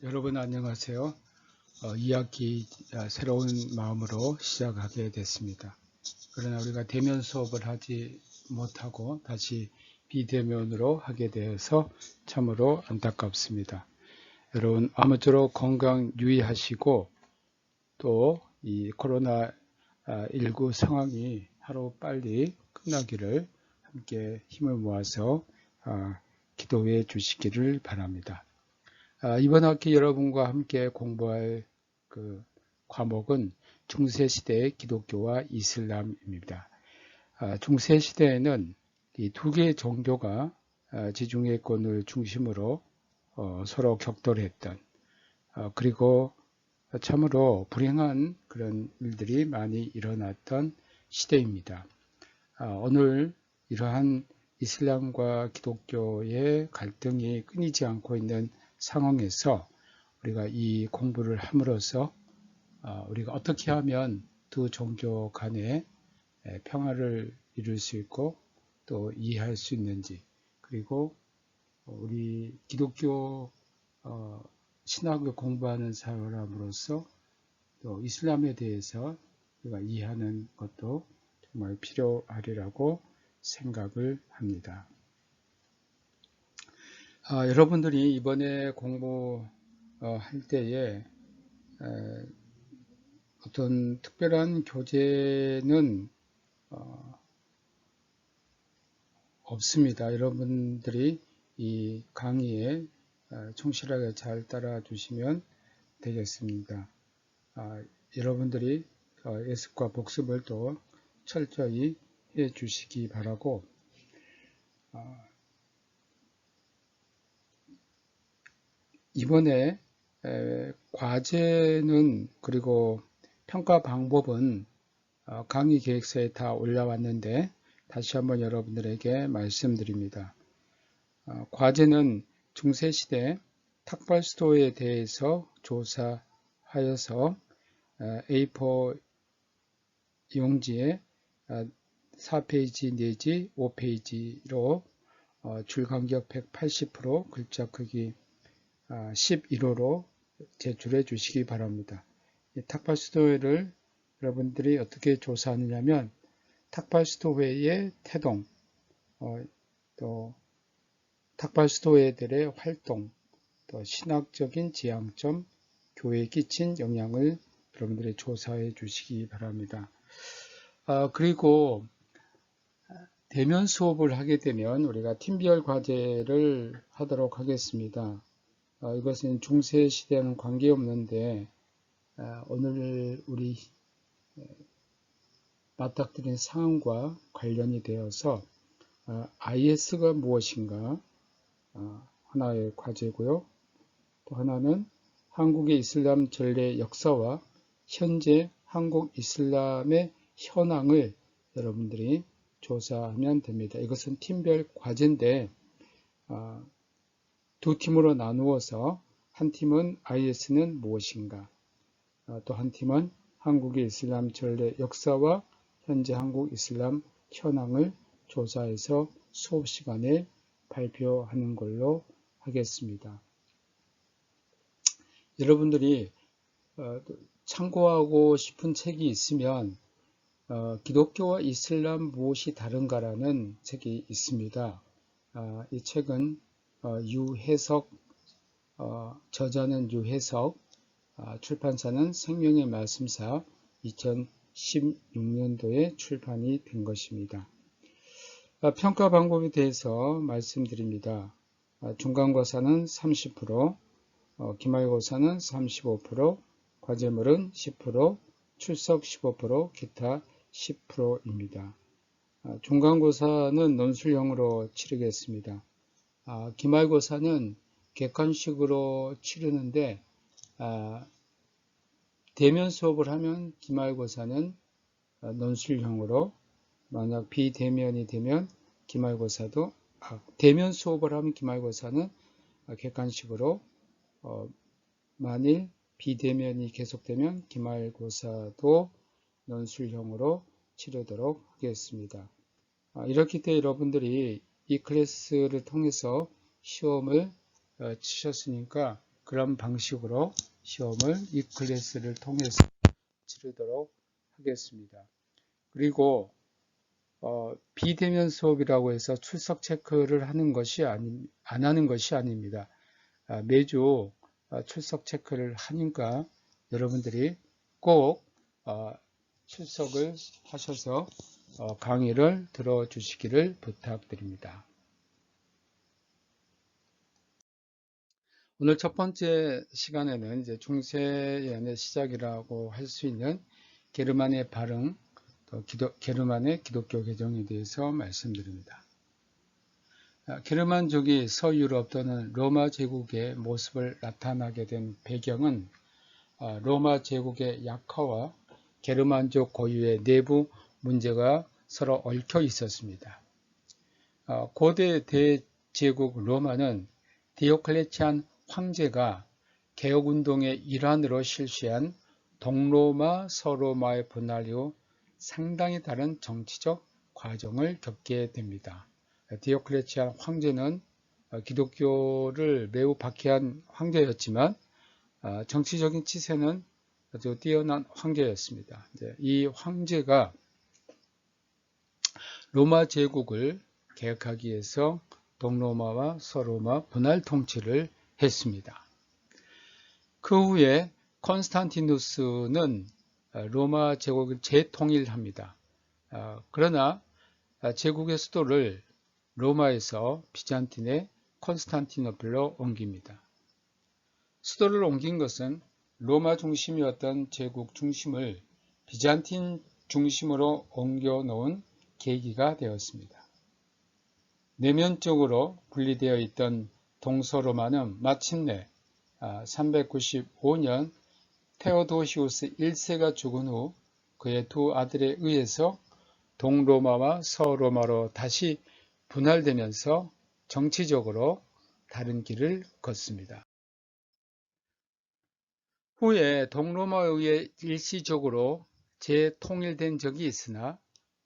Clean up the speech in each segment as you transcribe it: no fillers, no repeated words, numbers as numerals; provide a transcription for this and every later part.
여러분 안녕하세요. 2학기 새로운 마음으로 시작하게 됐습니다. 그러나 우리가 대면 수업을 하지 못하고 다시 비대면으로 하게 되어서 참으로 안타깝습니다. 여러분 아무쪼록 건강 유의하시고 또 이 코로나19 상황이 하루 빨리 끝나기를 함께 힘을 모아서 기도해 주시기를 바랍니다. 이번 학기 여러분과 함께 공부할 그 과목은 중세시대의 기독교와 이슬람입니다. 중세시대에는 이 두 개의 종교가 지중해권을 중심으로 서로 격돌했던 그리고 참으로 불행한 그런 일들이 많이 일어났던 시대입니다. 오늘 이러한 이슬람과 기독교의 갈등이 끊이지 않고 있는 상황에서 우리가 이 공부를 함으로써 우리가 어떻게 하면 두 종교 간에 평화를 이룰 수 있고 또 이해할 수 있는지, 그리고 우리 기독교 신학을 공부하는 사람으로서 또 이슬람에 대해서 우리가 이해하는 것도 정말 필요하리라고 생각을 합니다. 여러분들이 이번에 공부할 때에 어떤 특별한 교재는 없습니다. 여러분들이 이 강의에 충실하게 잘 따라 주시면 되겠습니다. 여러분들이 예습과 복습을 또 철저히 해 주시기 바라고, 이번에 과제는 그리고 평가 방법은 강의 계획서에 다 올라왔는데 다시 한번 여러분들에게 말씀드립니다. 과제는 중세시대 탁발스토어에 대해서 조사하여서 A4 용지에 4페이지 내지 5페이지로 줄 간격 180%, 글자 크기 11호로 제출해 주시기 바랍니다. 이 탁발스토어를 여러분들이 어떻게 조사하느냐면 탁발스토어의 태동, 또 탁발스토어들의 활동, 또 신학적인 지향점, 교회에 끼친 영향을 여러분들이 조사해 주시기 바랍니다. 그리고 대면 수업을 하게 되면 우리가 팀별 과제를 하도록 하겠습니다. 이것은 중세시대와는 관계없는데 오늘 우리 맞닥뜨린 상황과 관련이 되어서 IS가 무엇인가 하나의 과제고요. 또 하나는 한국의 이슬람 전례 역사와 현재 한국 이슬람의 현황을 여러분들이 조사하면 됩니다. 이것은 팀별 과제인데 두 팀으로 나누어서 한 팀은 IS는 무엇인가, 또 한 팀은 한국의 이슬람 전례 역사와 현재 한국 이슬람 현황을 조사해서 수업 시간에 발표하는 걸로 하겠습니다. 여러분들이 참고하고 싶은 책이 있으면 기독교와 이슬람 무엇이 다른가라는 책이 있습니다. 이 책은 유해석, 저자는 유해석, 출판사는 생명의 말씀사, 2016년도에 출판이 된 것입니다. 평가 방법에 대해서 말씀드립니다. 중간고사는 30%, 기말고사는 35%, 과제물은 10%, 출석 15%, 기타 10%입니다. 중간고사는 논술형으로 치르겠습니다. 기말고사는 객관식으로 치르는데 대면 수업을 하면 기말고사는 논술형으로, 만약 비대면이 되면 기말고사도 대면 수업을 하면 기말고사는 객관식으로, 만일 비대면이 계속되면 기말고사도 논술형으로 치르도록 하겠습니다. 이렇기 때문에 여러분들이 이 클래스를 통해서 시험을 치셨으니까 그런 방식으로 시험을 이 클래스를 통해서 치르도록 하겠습니다. 그리고 비대면 수업이라고 해서 출석 체크를 하는 것이 안 하는 것이 아닙니다. 매주 출석 체크를 하니까 여러분들이 꼭 출석을 하셔서 강의를 들어주시기를 부탁드립니다. 오늘 첫 번째 시간에는 이제 중세연의 시작이라고 할 수 있는 게르만의 발흥, 또 게르만의 기독교 개정에 대해서 말씀드립니다. 게르만족이 서유럽 또는 로마 제국의 모습을 나타나게 된 배경은 로마 제국의 약화와 게르만족 고유의 내부 문제가 서로 얽혀 있었습니다. 고대 대제국 로마는 디오클레치안 황제가 개혁운동의 일환으로 실시한 동로마, 서로마의 분할 이후 상당히 다른 정치적 과정을 겪게 됩니다. 디오클레치안 황제는 기독교를 매우 박해한 황제였지만 정치적인 치세는 아주 뛰어난 황제였습니다. 이 황제가 로마 제국을 개혁하기 위해서 동로마와 서로마 분할 통치를 했습니다. 그 후에 콘스탄티누스는 로마 제국을 재통일합니다. 그러나 제국의 수도를 로마에서 비잔틴의 콘스탄티노플로 옮깁니다. 수도를 옮긴 것은 로마 중심이었던 제국 중심을 비잔틴 중심으로 옮겨 놓은 계기가 되었습니다. 내면적으로 분리되어 있던 동서로마는 마침내 395년 테오도시우스 1세가 죽은 후 그의 두 아들에 의해서 동로마와 서로마로 다시 분할되면서 정치적으로 다른 길을 걷습니다. 후에 동로마에 의해 일시적으로 재통일된 적이 있으나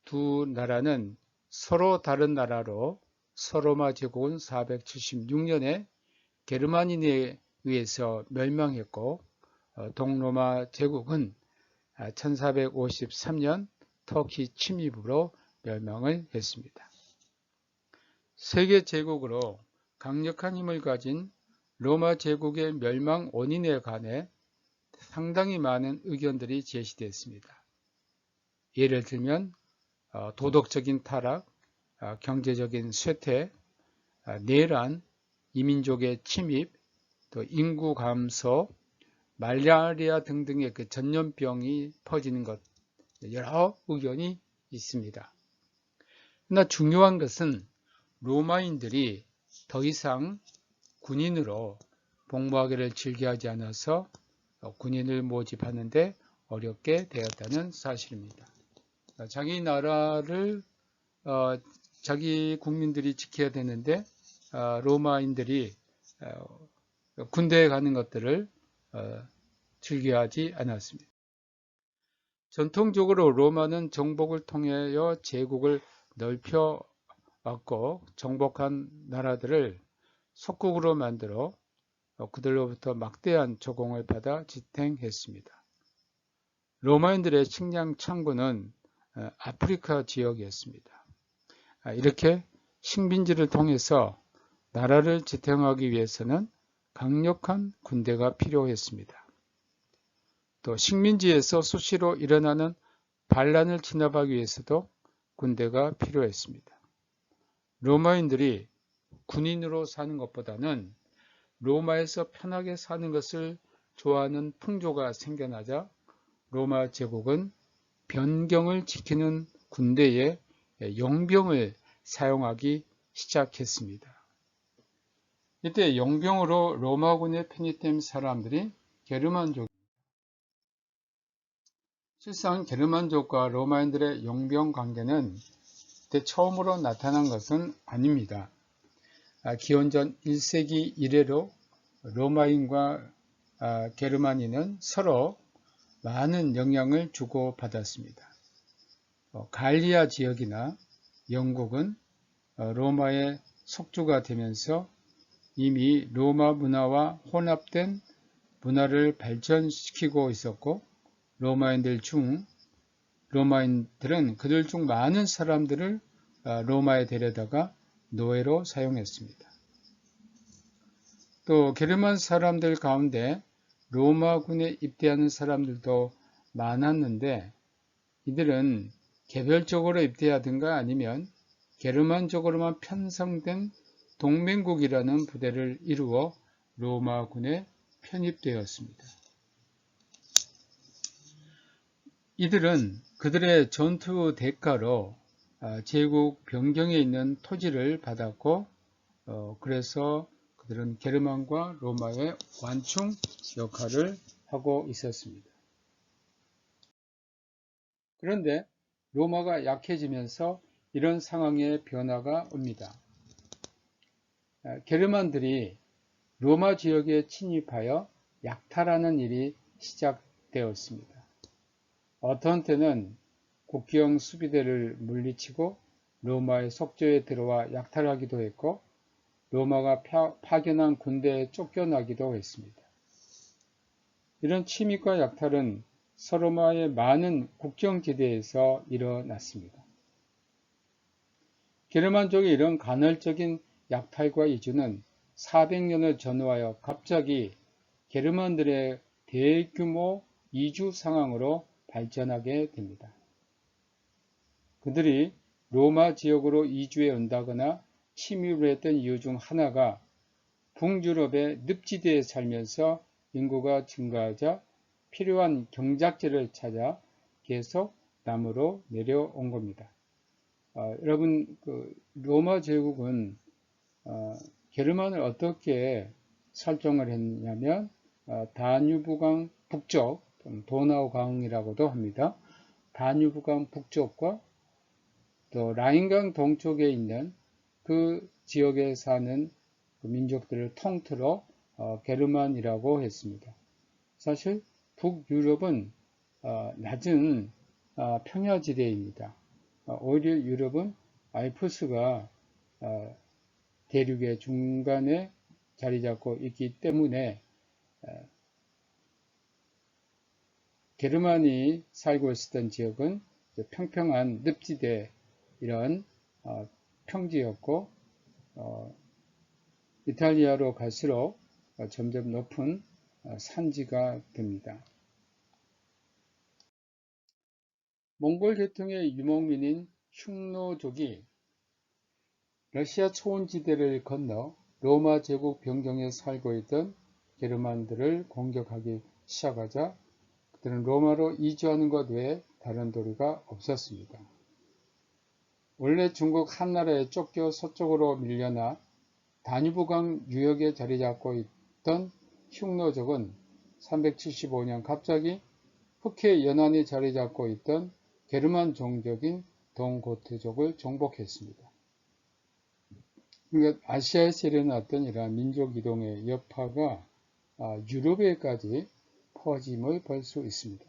두 나라는 서로 다른 나라로 서로마 제국은 476년에 게르만인에 의해서 멸망했고 동로마 제국은 1453년 터키 침입으로 멸망을 했습니다. 세계 제국으로 강력한 힘을 가진 로마 제국의 멸망 원인에 관해 상당히 많은 의견들이 제시됐습니다. 예를 들면 도덕적인 타락, 경제적인 쇠퇴, 내란, 이민족의 침입, 또 인구 감소, 말라리아 등등의 그 전염병이 퍼지는 것, 여러 의견이 있습니다. 그러나 중요한 것은 로마인들이 더 이상 군인으로 복무하기를 즐겨하지 않아서 군인을 모집하는데 어렵게 되었다는 사실입니다. 자기 나라를 자기 국민들이 지켜야 되는데 로마인들이 군대에 가는 것들을 즐겨하지 않았습니다. 전통적으로 로마는 정복을 통하여 제국을 넓혀왔고 정복한 나라들을 속국으로 만들어 그들로부터 막대한 조공을 받아 지탱했습니다. 로마인들의 식량 창고는 아프리카 지역이었습니다. 이렇게 식민지를 통해서 나라를 지탱하기 위해서는 강력한 군대가 필요했습니다. 또 식민지에서 수시로 일어나는 반란을 진압하기 위해서도 군대가 필요했습니다. 로마인들이 군인으로 사는 것보다는 로마에서 편하게 사는 것을 좋아하는 풍조가 생겨나자 로마 제국은 변경을 지키는 군대에 용병을 사용하기 시작했습니다. 이때 용병으로 로마군에 편입된 사람들이 게르만족입니다. 실상 게르만족과 로마인들의 용병 관계는 그때 처음으로 나타난 것은 아닙니다. 기원전 1세기 이래로 로마인과 게르만인은 서로 많은 영향을 주고받았습니다. 갈리아 지역이나 영국은 로마의 속주가 되면서 이미 로마 문화와 혼합된 문화를 발전시키고 있었고 로마인들은 그들 중 많은 사람들을 로마에 데려다가 노예로 사용했습니다. 또 게르만 사람들 가운데 로마군에 입대하는 사람들도 많았는데 이들은 개별적으로 입대하든가 아니면 게르만족으로만 편성된 동맹국이라는 부대를 이루어 로마군에 편입되었습니다. 이들은 그들의 전투 대가로 제국 변경에 있는 토지를 받았고 그래서 그들은 게르만과 로마의 완충 역할을 하고 있었습니다. 그런데 로마가 약해지면서 이런 상황에 변화가 옵니다. 게르만들이 로마 지역에 침입하여 약탈하는 일이 시작되었습니다. 어떤 때는 국경 수비대를 물리치고 로마의 속초에 들어와 약탈하기도 했고 로마가 파견한 군대에 쫓겨나기도 했습니다. 이런 침입과 약탈은 서로마의 많은 국경지대에서 일어났습니다. 게르만족의 이런 간헐적인 약탈과 이주는 400년을 전후하여 갑자기 게르만들의 대규모 이주 상황으로 발전하게 됩니다. 그들이 로마 지역으로 이주해 온다거나 침입을 했던 이유 중 하나가 북유럽의 늪지대에 살면서 인구가 증가하자 필요한 경작지를 찾아 계속 남으로 내려온 겁니다. 여러분, 로마 제국은 게르만을 어떻게 설정을 했냐면 다뉴브강 북쪽, 도나우강이라고도 합니다. 다뉴브강 북쪽과 또 라인강 동쪽에 있는 그 지역에 사는 민족들을 통틀어 게르만이라고 했습니다. 사실 북유럽은 낮은 평야지대입니다. 오히려 유럽은 알프스가 대륙의 중간에 자리 잡고 있기 때문에 게르만이 살고 있었던 지역은 평평한 늪지대 이런 평지였고 이탈리아로 갈수록 점점 높은 산지가 됩니다. 몽골 계통의 유목민인 흉노족이 러시아 초원지대를 건너 로마 제국 변경에 살고 있던 게르만들을 공격하기 시작하자 그들은 로마로 이주하는 것 외에 다른 도리가 없었습니다. 원래 중국 한나라에 쫓겨 서쪽으로 밀려나 다뉴브강 유역에 자리 잡고 있던 흉노족은 375년 갑자기 흑해 연안에 자리 잡고 있던 게르만 종족인 동고트족을 정복했습니다. 그러니까 아시아에서 일어났던 이러한 민족 이동의 여파가 유럽에까지 퍼짐을 볼 수 있습니다.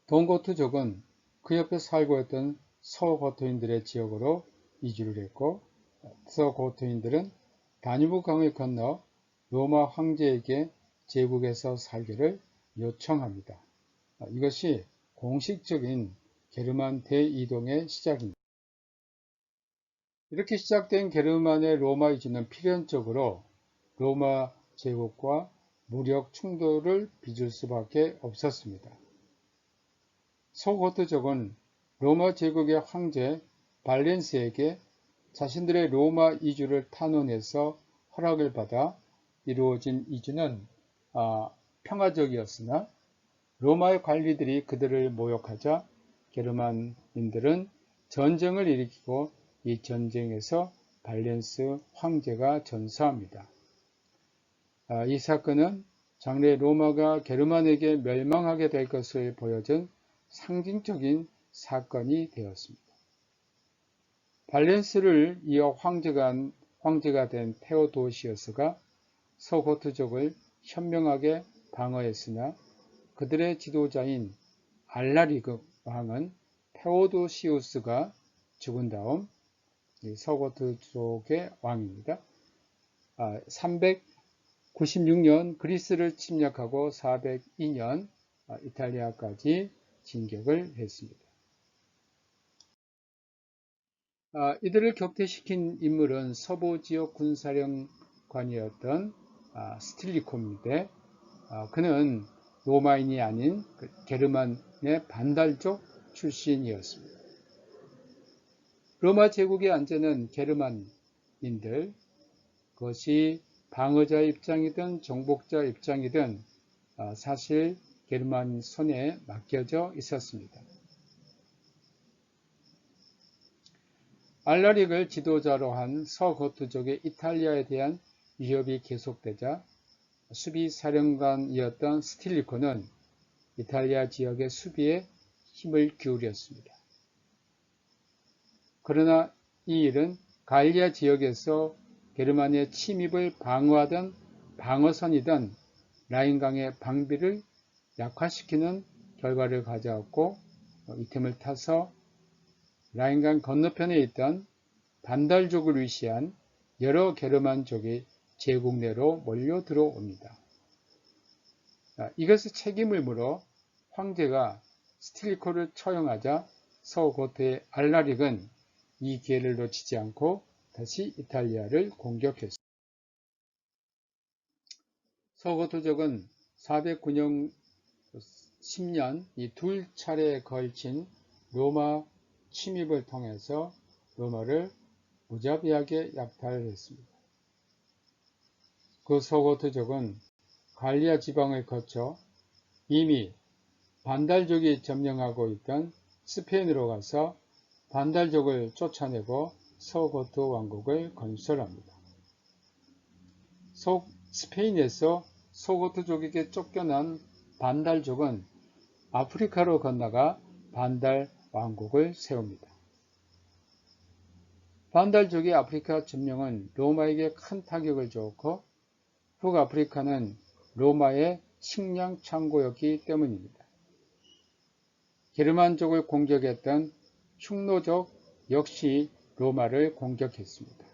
동고트족은 그 옆에 살고 있던 서고토인들의 지역으로 이주를 했고 서고토인들은 다뉴브 강을 건너 로마 황제에게 제국에서 살기를 요청합니다. 이것이 공식적인 게르만 대이동의 시작입니다. 이렇게 시작된 게르만의 로마 이주는 필연적으로 로마 제국과 무력 충돌을 빚을 수밖에 없었습니다. 소고트족은 로마 제국의 황제 발렌스에게 자신들의 로마 이주를 탄원해서 허락을 받아 이루어진 이주는 평화적이었으나 로마의 관리들이 그들을 모욕하자 게르만인들은 전쟁을 일으키고 이 전쟁에서 발렌스 황제가 전사합니다. 이 사건은 장래 로마가 게르만에게 멸망하게 될 것을 보여준 상징적인 사건이 되었습니다. 발렌스를 이어 황제가 된 테오도시어스가 서고트족을 현명하게 방어했으나 그들의 지도자인 알라리그 왕은 테오도시우스가 죽은 다음 서고트족의 왕입니다. 396년 그리스를 침략하고 402년 이탈리아까지 진격을 했습니다. 이들을 격퇴시킨 인물은 서부 지역 군사령관이었던 스틸리코인데 그는 로마인이 아닌 게르만의 반달족 출신이었습니다. 로마 제국의 안전은 게르만인들, 그것이 방어자 입장이든 정복자 입장이든 사실 게르만 손에 맡겨져 있었습니다. 알라릭을 지도자로 한 서고트족의 이탈리아에 대한 위협이 계속되자 수비사령관이었던 스틸리코는 이탈리아 지역의 수비에 힘을 기울였습니다. 그러나 이 일은 갈리아 지역에서 게르만의 침입을 방어하던 방어선이던 라인강의 방비를 약화시키는 결과를 가져왔고 이 틈을 타서 라인강 건너편에 있던 반달족을 위시한 여러 게르만족이 제국 내로 몰려 들어옵니다. 이것의 책임을 물어 황제가 스틸리코를 처형하자 서고트의 알라릭은 이 기회를 놓치지 않고 다시 이탈리아를 공격했습니다. 서고트족은 409년 10년 이 두 차례에 걸친 로마 침입을 통해서 로마를 무자비하게 약탈했습니다. 그 서고트족은 갈리아 지방을 거쳐 이미 반달족이 점령하고 있던 스페인으로 가서 반달족을 쫓아내고 서고트 왕국을 건설합니다. 스페인에서 서고트족에게 쫓겨난 반달족은 아프리카로 건너가 반달 왕국을 세웁니다. 반달족의 아프리카 점령은 로마에게 큰 타격을 주었고 북아프리카는 로마의 식량 창고였기 때문입니다. 게르만족을 공격했던 흉노족 역시 로마를 공격했습니다.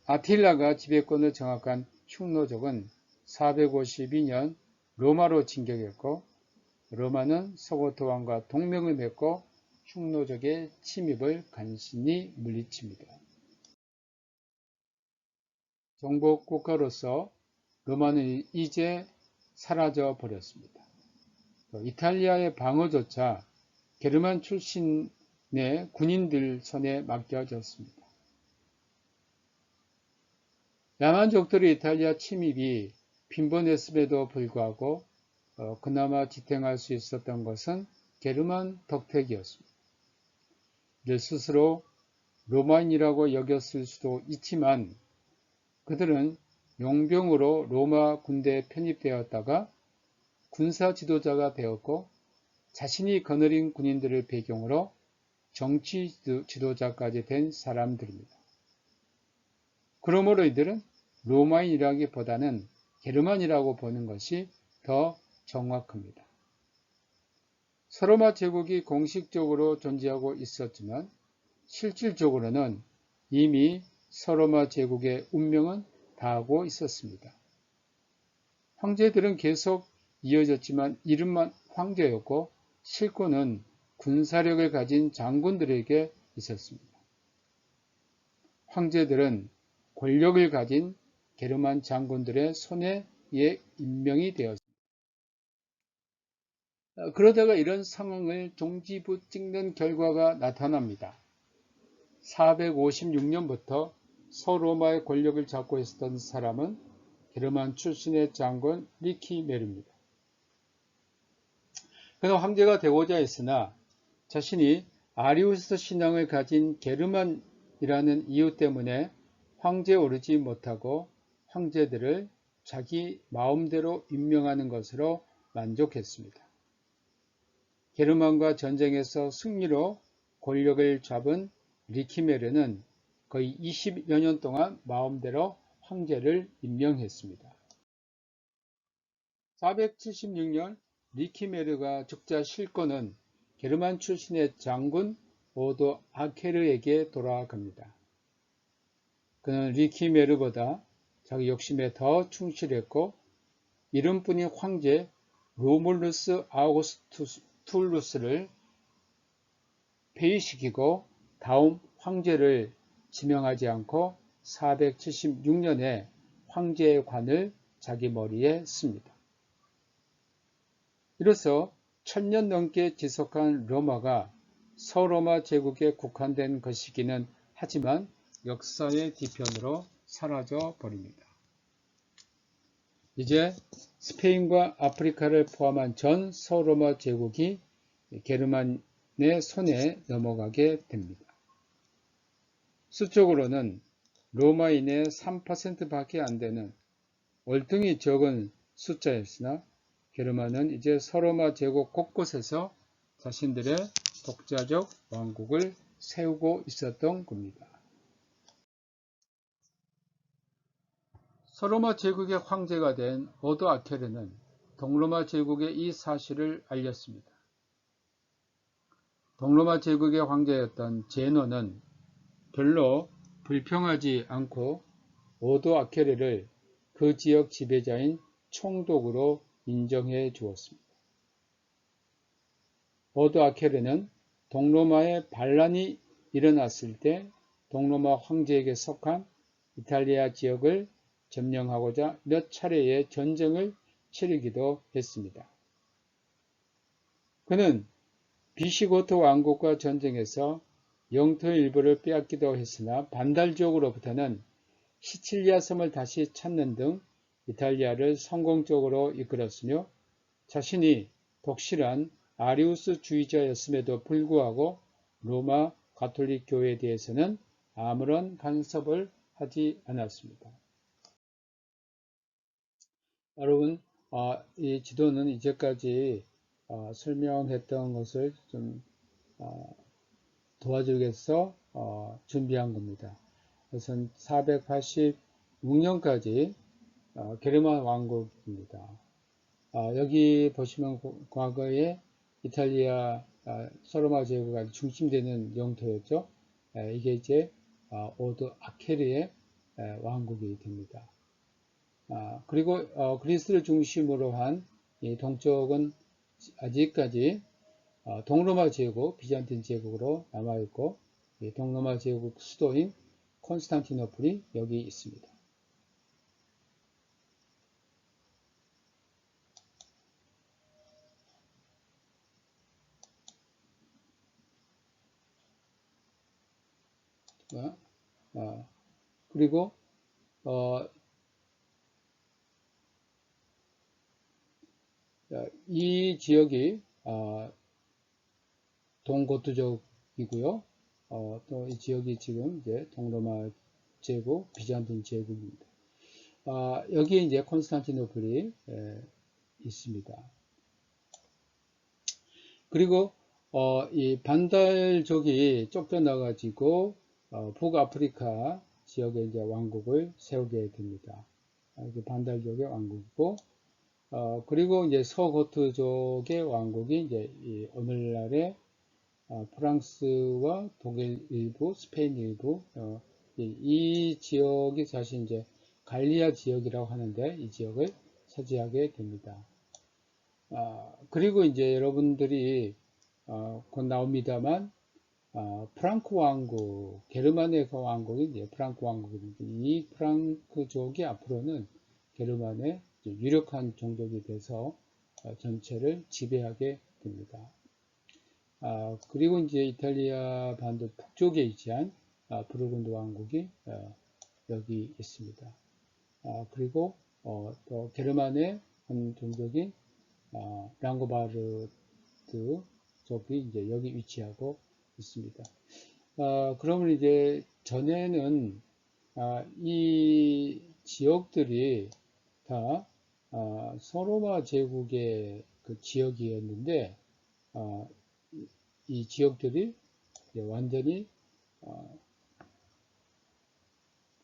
아틸라가 지배권을 장악한 흉노족은 452년 로마로 진격했고 로마는 서고트 왕과 동맹을 맺고 흉노족의 침입을 간신히 물리칩니다. 정복 국가로서 로마는 이제 사라져 버렸습니다. 이탈리아의 방어조차 게르만 출신의 군인들 손에 맡겨졌습니다. 야만족들의 이탈리아 침입이 빈번했음에도 불구하고 그나마 지탱할 수 있었던 것은 게르만 덕택이었습니다. 이들 스스로 로마인이라고 여겼을 수도 있지만 그들은 용병으로 로마 군대에 편입되었다가 군사 지도자가 되었고 자신이 거느린 군인들을 배경으로 정치 지도자까지 된 사람들입니다. 그러므로 이들은 로마인이라기보다는 게르만이라고 보는 것이 더 정확합니다. 서로마 제국이 공식적으로 존재하고 있었지만 실질적으로는 이미 서로마 제국의 운명은 다하고 있었습니다. 황제들은 계속 이어졌지만 이름만 황제였고 실권은 군사력을 가진 장군들에게 있었습니다. 황제들은 권력을 가진 게르만 장군들의 손에 임명이 되었습니다. 그러다가 이런 상황을 종지부 찍는 결과가 나타납니다. 456년부터 서로마의 권력을 잡고 있었던 사람은 게르만 출신의 장군 리키메르입니다. 그는 황제가 되고자 했으나 자신이 아리우스 신앙을 가진 게르만이라는 이유 때문에 황제에 오르지 못하고 황제들을 자기 마음대로 임명하는 것으로 만족했습니다. 게르만과 전쟁에서 승리로 권력을 잡은 리키메르는 거의 20여 년 동안 마음대로 황제를 임명했습니다. 476년 리키메르가 죽자 실권은 게르만 출신의 장군 오도 아케르에게 돌아갑니다. 그는 리키메르보다 자기 욕심에 더 충실했고 이름뿐인 황제 로물루스 아우구스투스를 폐위시키고 다음 황제를 지명하지 않고 476년에 황제의 관을 자기 머리에 씁니다. 이로써 1000년 넘게 지속한 로마가 서로마 제국에 국한된 것이기는 하지만 역사의 뒤편으로 사라져 버립니다. 이제 스페인과 아프리카를 포함한 전 서로마 제국이 게르만의 손에 넘어가게 됩니다. 수적으로는 로마인의 3%밖에 안 되는 월등히 적은 숫자였으나 게르만은 이제 서로마 제국 곳곳에서 자신들의 독자적 왕국을 세우고 있었던 겁니다. 서로마 제국의 황제가 된 오도아케르는 동로마 제국에 이 사실을 알렸습니다. 동로마 제국의 황제였던 제노는 별로 불평하지 않고 오도아케르를 그 지역 지배자인 총독으로 인정해 주었습니다. 오도아케르는 동로마에 반란이 일어났을 때 동로마 황제에게 속한 이탈리아 지역을 점령하고자 몇 차례의 전쟁을 치르기도 했습니다. 그는 비시고트 왕국과 전쟁에서 영토의 일부를 빼앗기도 했으나 반달족으로부터는 시칠리아 섬을 다시 찾는 등 이탈리아를 성공적으로 이끌었으며 자신이 독실한 아리우스주의자였음에도 불구하고 로마 가톨릭 교회에 대해서는 아무런 간섭을 하지 않았습니다. 여러분, 이 지도는 이제까지 설명했던 것을 좀 도와주기 위해서 준비한 겁니다. 우선 486년까지 게르만 왕국입니다. 여기 보시면 과거에 이탈리아 서로마 제국이 중심되는 영토였죠. 이게 이제 오도아케르의 왕국이 됩니다. 그리고 그리스를 중심으로 한 이 동쪽은 아직까지 동로마 제국, 비잔틴 제국으로 남아있고 이 동로마 제국 수도인 콘스탄티노플이 여기 있습니다. 그리고 이 지역이 동고트족이고요. 또 이 지역이 지금 이제 동로마 제국, 비잔틴 제국입니다. 여기에 이제 콘스탄티노플이 있습니다. 그리고 이 반달족이 쫓겨나가지고 북아프리카 지역에 이제 왕국을 세우게 됩니다. 이게 반달족의 왕국이고, 그리고 이제 서고트족의 왕국이 이제 오늘날의 프랑스와 독일 일부, 스페인 일부, 이 지역이 사실 이제 갈리아 지역이라고 하는데 이 지역을 차지하게 됩니다. 그리고 이제 여러분들이 곧 나옵니다만 프랑크 왕국, 게르만의 왕국이 이제 프랑크 왕국입니다. 이 프랑크족이 앞으로는 게르만의 유력한 종족이 돼서 전체를 지배하게 됩니다. 그리고 이제 이탈리아 반도 북쪽에 위치한 부르근드 왕국이 여기 있습니다. 그리고 또 게르만의 한 종족인 랑고바르드 족이 이제 여기 위치하고 있습니다. 그러면 이제 전에는 이 지역들이 다 서로마 제국의 그 지역이었는데 이 지역들이 완전히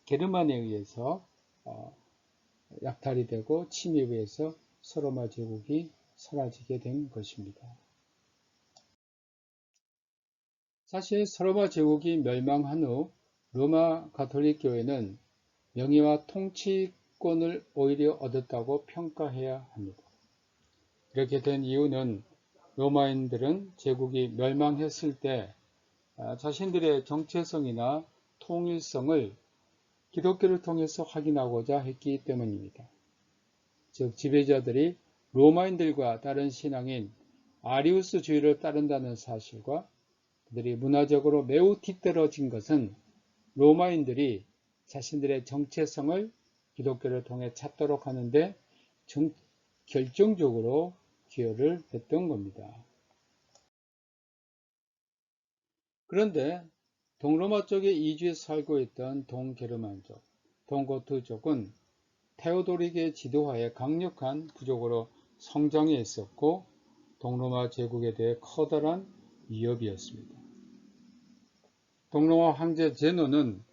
게르만에 의해서 약탈이 되고 침입에 의해서 서로마 제국이 사라지게 된 것입니다. 사실 서로마 제국이 멸망한 후 로마 가톨릭 교회는 명예와 통치권을 오히려 얻었다고 평가해야 합니다. 이렇게 된 이유는 로마인들은 제국이 멸망했을 때 자신들의 정체성이나 통일성을 기독교를 통해서 확인하고자 했기 때문입니다. 즉 지배자들이 로마인들과 다른 신앙인 아리우스주의를 따른다는 사실과 그들이 문화적으로 매우 뒤떨어진 것은 로마인들이 자신들의 정체성을 기독교를 통해 찾도록 하는데 결정적으로 기여를 했던 겁니다. 그런데 동로마 쪽에 이주해 살고 있던 동게르만족, 동고트족은 테오도릭의 지도하에 강력한 부족으로 성장해 있었고 동로마 제국에 대해 커다란 위협이었습니다. 동로마 황제 제노는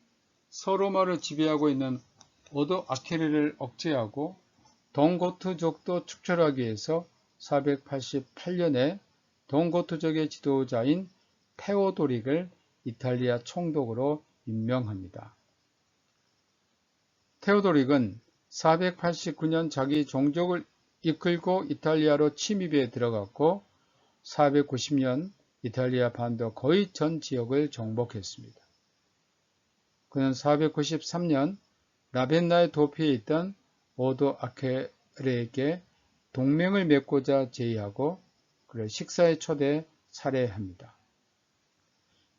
서로마를 지배하고 있는 오도 아케르를 억제하고 동고트족도 축출하기 위해서 488년에 동고트족의 지도자인 테오도릭을 이탈리아 총독으로 임명합니다. 테오도릭은 489년 자기 종족을 이끌고 이탈리아로 침입에 들어갔고 490년 이탈리아 반도 거의 전 지역을 정복했습니다. 그는 493년 라벤나의 도피에 있던 오도 아케르에게 동맹을 맺고자 제의하고 그를 식사에 초대 살해합니다.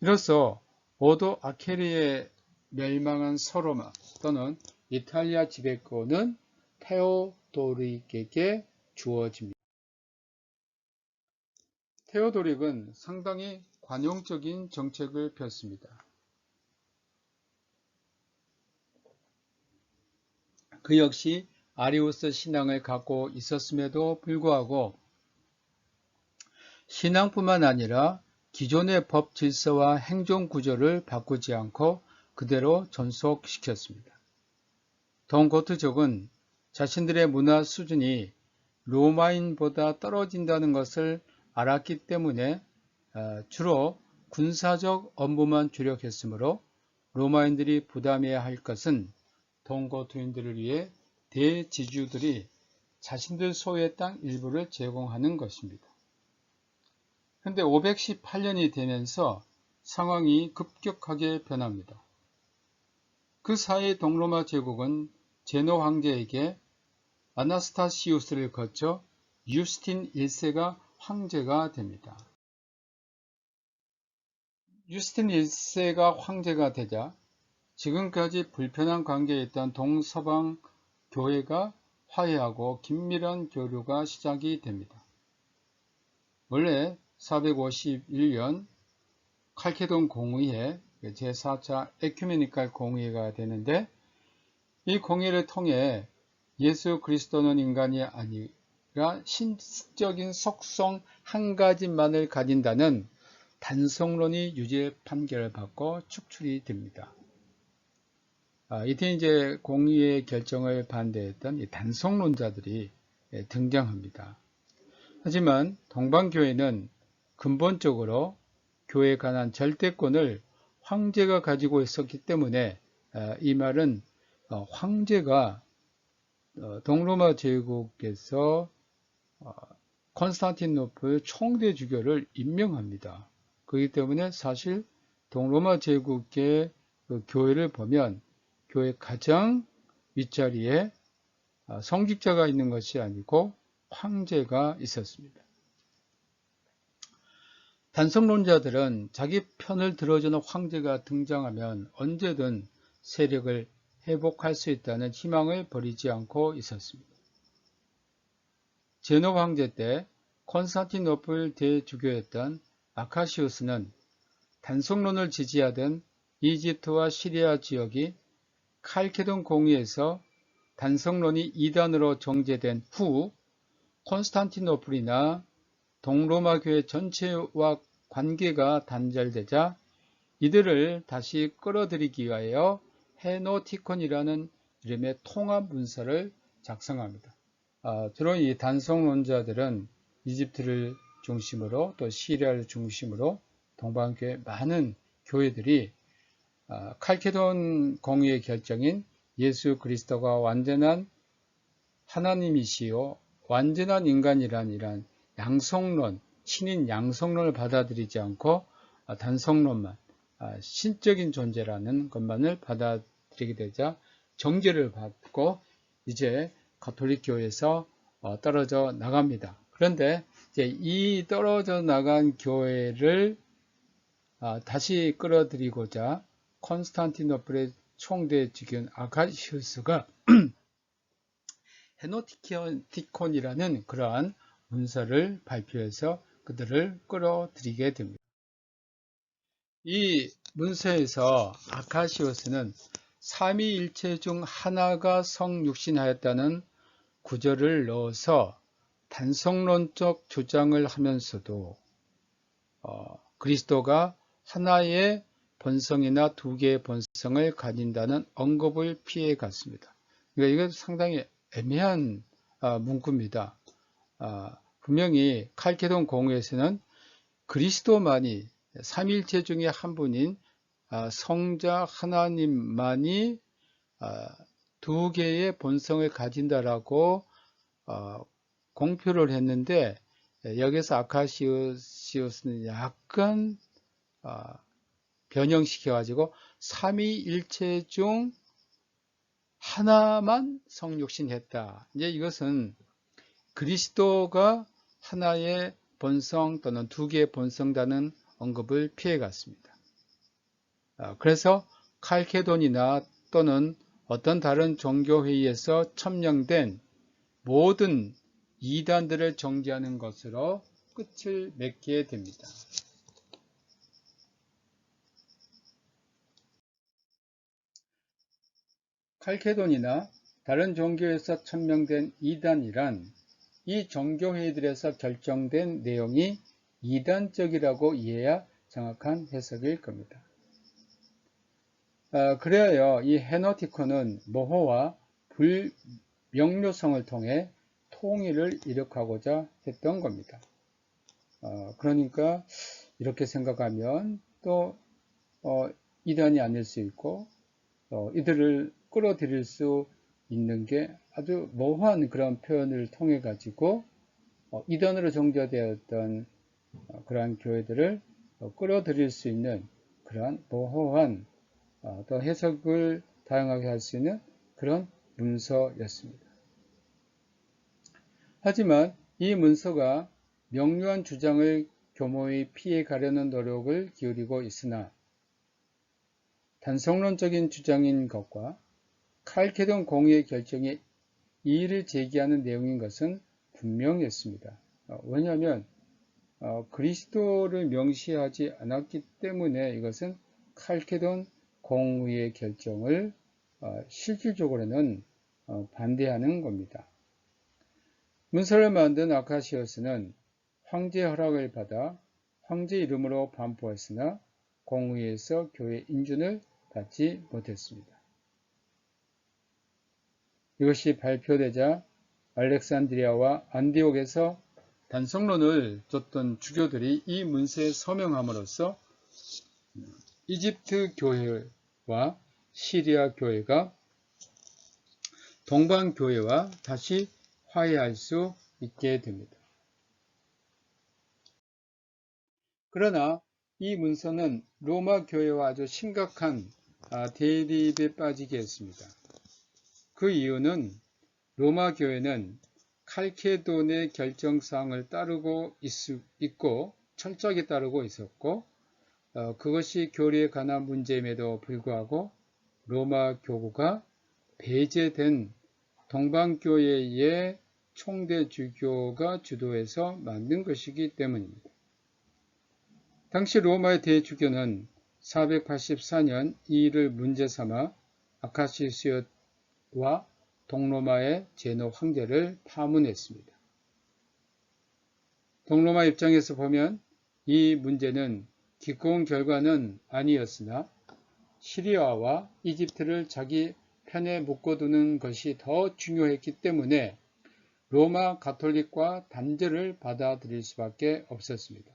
이로써 오도 아케르의 멸망한 서로마 또는 이탈리아 지배권은 테오도릭에게 주어집니다. 테오도릭은 상당히 관용적인 정책을 폈습니다. 그 역시 아리우스 신앙을 갖고 있었음에도 불구하고 신앙뿐만 아니라 기존의 법 질서와 행정 구조를 바꾸지 않고 그대로 존속시켰습니다. 동고트족은 자신들의 문화 수준이 로마인보다 떨어진다는 것을 알았기 때문에 주로 군사적 업무만 주력했으므로 로마인들이 부담해야 할 것은 동고트인들을 위해 대지주들이 자신들 소유의 땅 일부를 제공하는 것입니다. 그런데 518년이 되면서 상황이 급격하게 변합니다. 그 사이 동로마 제국은 제노 황제에게 아나스타시우스를 거쳐 유스틴 1세가 황제가 됩니다. 유스틴 1세가 황제가 되자 지금까지 불편한 관계에 있던 동서방 교회가 화해하고 긴밀한 교류가 시작이 됩니다. 원래 451년 칼케돈 공의회 제4차 에큐메니칼 공의회가 되는데 이 공의회를 통해 예수 그리스도는 인간이 아니라 신적인 속성 한 가지만을 가진다는 단성론이 유죄 판결을 받고 축출이 됩니다. 이때 이제 공의회 결정을 반대했던 이 단성론자들이 등장합니다. 하지만 동방교회는 근본적으로 교회에 관한 절대권을 황제가 가지고 있었기 때문에 이 말은 황제가 동로마 제국에서 콘스탄티노플 총대주교를 임명합니다. 그렇기 때문에 사실 동로마 제국의 교회를 보면 교회 가장 윗자리에 성직자가 있는 것이 아니고 황제가 있었습니다. 단성론자들은 자기 편을 들어주는 황제가 등장하면 언제든 세력을 회복할 수 있다는 희망을 버리지 않고 있었습니다. 제노 황제 때 콘스탄티노플 대주교였던 아카시우스는 단성론을 지지하던 이집트와 시리아 지역이 칼케돈 공의에서 단성론이 이단으로 정제된 후 콘스탄티노플이나 동로마 교회 전체와 관계가 단절되자 이들을 다시 끌어들이기 위하여 헤노티콘이라는 이름의 통합 문서를 작성합니다. 주로 이 단성론자들은 이집트를 중심으로 또 시리아를 중심으로 동방교회 많은 교회들이 칼케돈 공의의 결정인 예수 그리스도가 완전한 하나님이시요 완전한 인간이란 이란 양성론, 신인 양성론을 받아들이지 않고 단성론만, 신적인 존재라는 것만을 받아들이게 되자 정죄를 받고 이제 가톨릭 교회에서 떨어져 나갑니다. 그런데 이제 이 떨어져 나간 교회를 다시 끌어들이고자 콘스탄티노플의 총대 주교인 아카시우스가 헤노티콘이라는 그러한 문서를 발표해서 그들을 끌어들이게 됩니다. 이 문서에서 아카시우스는 삼위일체 중 하나가 성육신하였다는 구절을 넣어서 단성론적 주장을 하면서도 그리스도가 하나의 본성이나 두 개의 본성을 가진다는 언급을 피해 갔습니다. 그러니까 이건 상당히 애매한 문구입니다. 분명히 칼케돈 공의에서는 그리스도만이 삼일체 중에 한 분인 성자 하나님만이 두 개의 본성을 가진다라고 공표를 했는데 여기서 아카시우스는 약간 변형시켜가지고 삼위일체 중 하나만 성육신했다. 이제 이것은 그리스도가 하나의 본성 또는 두 개의 본성다는 언급을 피해갔습니다. 그래서 칼케돈이나 또는 어떤 다른 종교회의에서 첨령된 모든 이단들을 정죄하는 것으로 끝을 맺게 됩니다. 칼케돈이나 다른 종교에서 첨명된 이단이란 이 종교회의들에서 결정된 내용이 이단적이라고 이해해야 정확한 해석일 겁니다. 그래야 이 헤노티콘은 모호와 불명료성을 통해 통일을 이룩하고자 했던 겁니다. 그러니까 이렇게 생각하면 또 이단이 아닐 수 있고 이들을 끌어들일 수 있는 게 아주 모호한 그런 표현을 통해 가지고 이단으로 정죄되었던 그러한 교회들을 끌어들일 수 있는 그러한 모호한 또 해석을 다양하게 할 수 있는 그런 문서였습니다. 하지만 이 문서가 명료한 주장을 교모히 피해 가려는 노력을 기울이고 있으나 단성론적인 주장인 것과 칼케돈 공의의 결정에 이의를 제기하는 내용인 것은 분명했습니다. 왜냐하면 그리스도를 명시하지 않았기 때문에 이것은 칼케돈 공의의 결정을 실질적으로는 반대하는 겁니다. 문서를 만든 아카시우스는 황제 허락을 받아 황제 이름으로 반포했으나 공의에서 교회 인준을 받지 못했습니다. 이것이 발표되자 알렉산드리아와 안디옥에서 단성론을 줬던 주교들이 이 문서에 서명함으로써 이집트 교회와 시리아 교회가 동방 교회와 다시 화해할 수 있게 됩니다. 그러나 이 문서는 로마 교회와 아주 심각한 대립에 빠지게 했습니다. 그 이유는 로마 교회는 칼케돈의 결정사항을 따르고 있고 철저하게 따르고 있었고 그것이 교리에 관한 문제임에도 불구하고 로마 교구가 배제된 동방교회의 총대 주교가 주도해서 만든 것이기 때문입니다. 당시 로마의 대주교는 484년 이 일을 문제 삼아 아카시우스와 동로마의 제노 황제를 파문했습니다. 동로마 입장에서 보면 이 문제는 기꺼운 결과는 아니었으나 시리아와 이집트를 자기 편에 묶어두는 것이 더 중요했기 때문에 로마 가톨릭과 단절을 받아들일 수밖에 없었습니다.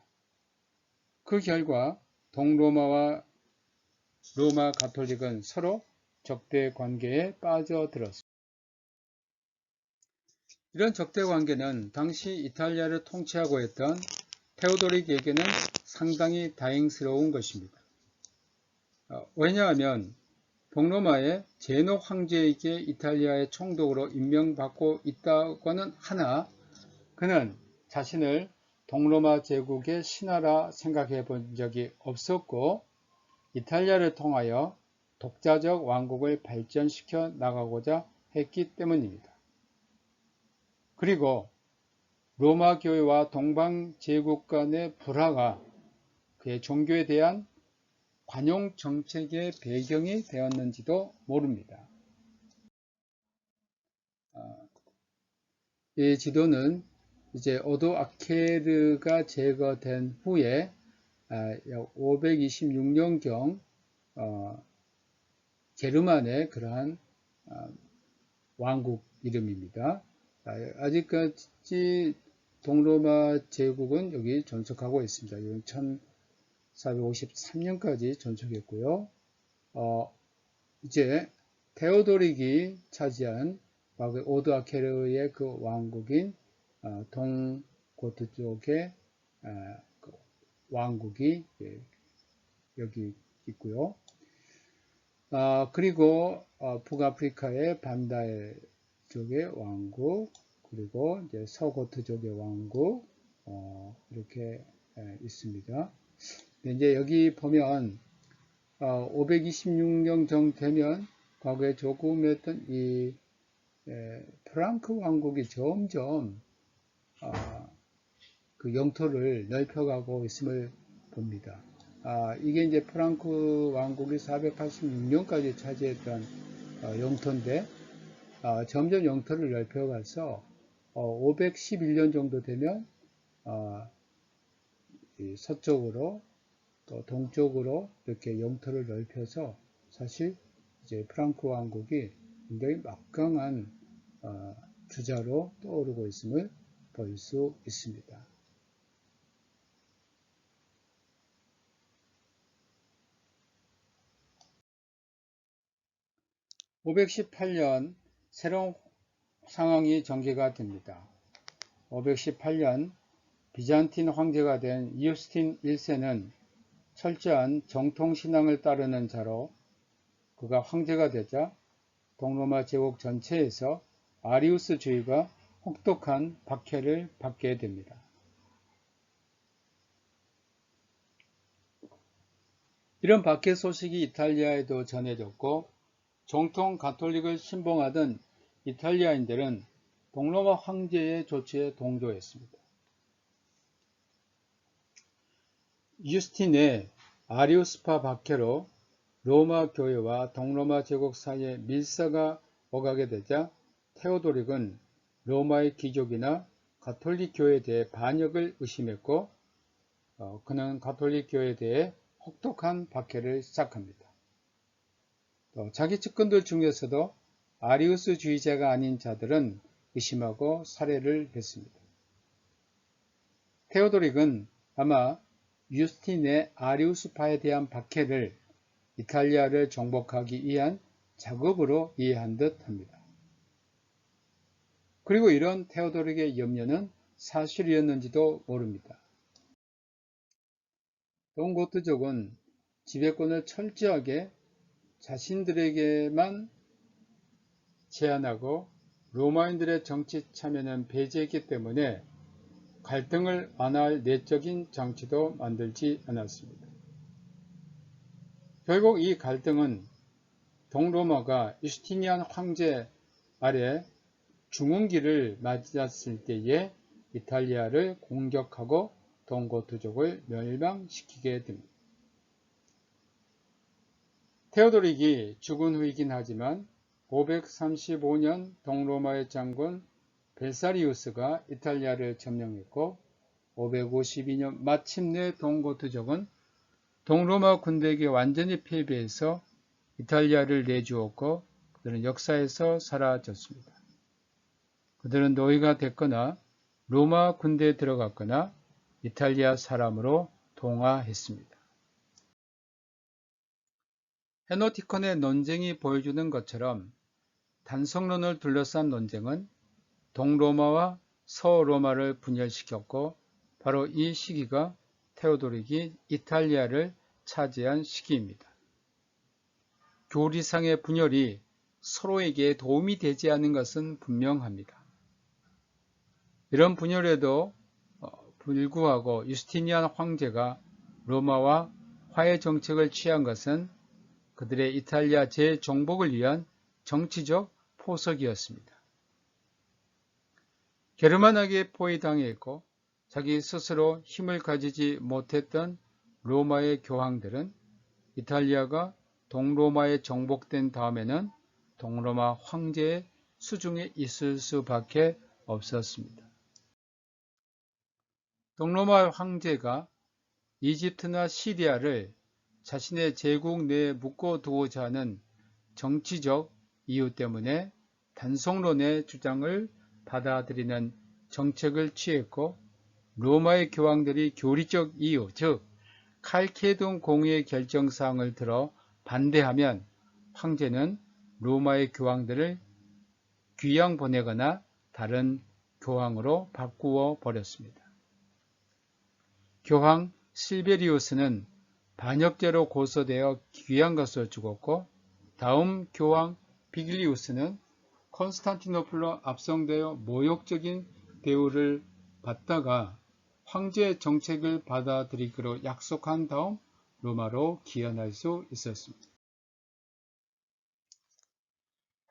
그 결과 동로마와 로마 가톨릭은 서로 적대 관계에 빠져들었습니다. 이런 적대 관계는 당시 이탈리아를 통치하고 있던 테오도릭에게는 상당히 다행스러운 것입니다. 왜냐하면 동로마의 제노 황제에게 이탈리아의 총독으로 임명받고 있다고는 하나 그는 자신을 동로마 제국의 신하라 생각해 본 적이 없었고 이탈리아를 통하여 독자적 왕국을 발전시켜 나가고자 했기 때문입니다. 그리고 로마 교회와 동방 제국 간의 불화가 그의 종교에 대한 관용 정책의 배경이 되었는지도 모릅니다. 이 지도는 이제 오도아케르가 제거된 후에 526년경 게르만의 그러한 왕국 이름입니다. 아직까지 동로마 제국은 여기 존속하고 있습니다. 1453년까지 존속했고요. 이제 테오도릭이 차지한 오도아케르의 그 왕국인 동고트 쪽의 그 왕국이 여기 있고요. 그리고 북아프리카의 반다에 쪽의 왕국, 그리고 이제 서고트 쪽의 왕국 이렇게 있습니다. 이제 여기 보면 526년 정도 되면 과거에 조금 했던 이 프랑크 왕국이 점점 그 영토를 넓혀가고 있음을 봅니다. 이게 이제 프랑크 왕국이 486년까지 차지했던 영토인데 점점 영토를 넓혀가서 511년 정도 되면 서쪽으로 또 동쪽으로 이렇게 영토를 넓혀서 사실 이제 프랑크 왕국이 굉장히 막강한 주자로 떠오르고 있음을 볼 수 있습니다. (518년) 새로운 상황이 전개가 됩니다. 518년 비잔틴 황제가 된 이우스틴 1세는 철저한 정통신앙을 따르는 자로 그가 황제가 되자 동로마 제국 전체에서 아리우스주의가 혹독한 박해를 받게 됩니다. 이런 박해 소식이 이탈리아에도 전해졌고 정통 가톨릭을 신봉하던 이탈리아인들은 동로마 황제의 조치에 동조했습니다. 이우스틴의 아리우스파 박해로 로마 교회와 동로마 제국 사이에 밀사가 오가게 되자 테오도릭은 로마의 귀족이나 가톨릭 교회에 대해 반역을 의심했고 그는 가톨릭 교회에 대해 혹독한 박해를 시작합니다. 또 자기 측근들 중에서도 아리우스주의자가 아닌 자들은 의심하고 살해를 했습니다. 테오도릭은 아마 유스틴의 아리우스파에 대한 박해를 이탈리아를 정복하기 위한 작업으로 이해한 듯 합니다. 그리고 이런 테오도릭의 염려는 사실이었는지도 모릅니다. 동고트족은 지배권을 철저하게 자신들에게만 제한하고 로마인들의 정치 참여는 배제했기 때문에 갈등을 완화할 내적인 장치도 만들지 않았습니다. 결국 이 갈등은 동로마가 유스티니안 황제 아래 중흥기를 맞았을 때에 이탈리아를 공격하고 동고트족을 멸망시키게 됩니다. 테오도릭이 죽은 후이긴 하지만 535년 동로마의 장군 벨사리우스가 이탈리아를 점령했고 552년 마침내 동고트족은 동로마 군대에게 완전히 패배해서 이탈리아를 내주었고 그들은 역사에서 사라졌습니다. 그들은 노예가 됐거나 로마 군대에 들어갔거나 이탈리아 사람으로 동화했습니다. 헤노티콘의 논쟁이 보여주는 것처럼 단성론을 둘러싼 논쟁은 동로마와 서로마를 분열시켰고 바로 이 시기가 테오도릭이 이탈리아를 차지한 시기입니다. 교리상의 분열이 서로에게 도움이 되지 않은 것은 분명합니다. 이런 분열에도 불구하고 유스티니안 황제가 로마와 화해 정책을 취한 것은 그들의 이탈리아 재정복을 위한 정치적 포석이었습니다. 게르만에게 포위당했고 자기 스스로 힘을 가지지 못했던 로마의 교황들은 이탈리아가 동로마에 정복된 다음에는 동로마 황제의 수중에 있을 수밖에 없었습니다. 동로마 황제가 이집트나 시리아를 자신의 제국 내에 묶어두고자 하는 정치적 이유 때문에 단성론의 주장을 받아들이는 정책을 취했고 로마의 교황들이 교리적 이유, 즉 칼케돈 공의의 결정사항을 들어 반대하면 황제는 로마의 교황들을 귀양 보내거나 다른 교황으로 바꾸어 버렸습니다. 교황 실베리우스는 반역죄로 고소되어 귀양가서 죽었고 다음 교황 비글리우스는 콘스탄티노플로 압송되어 모욕적인 대우를 받다가 황제의 정책을 받아들이기로 약속한 다음 로마로 귀환할 수 있었습니다.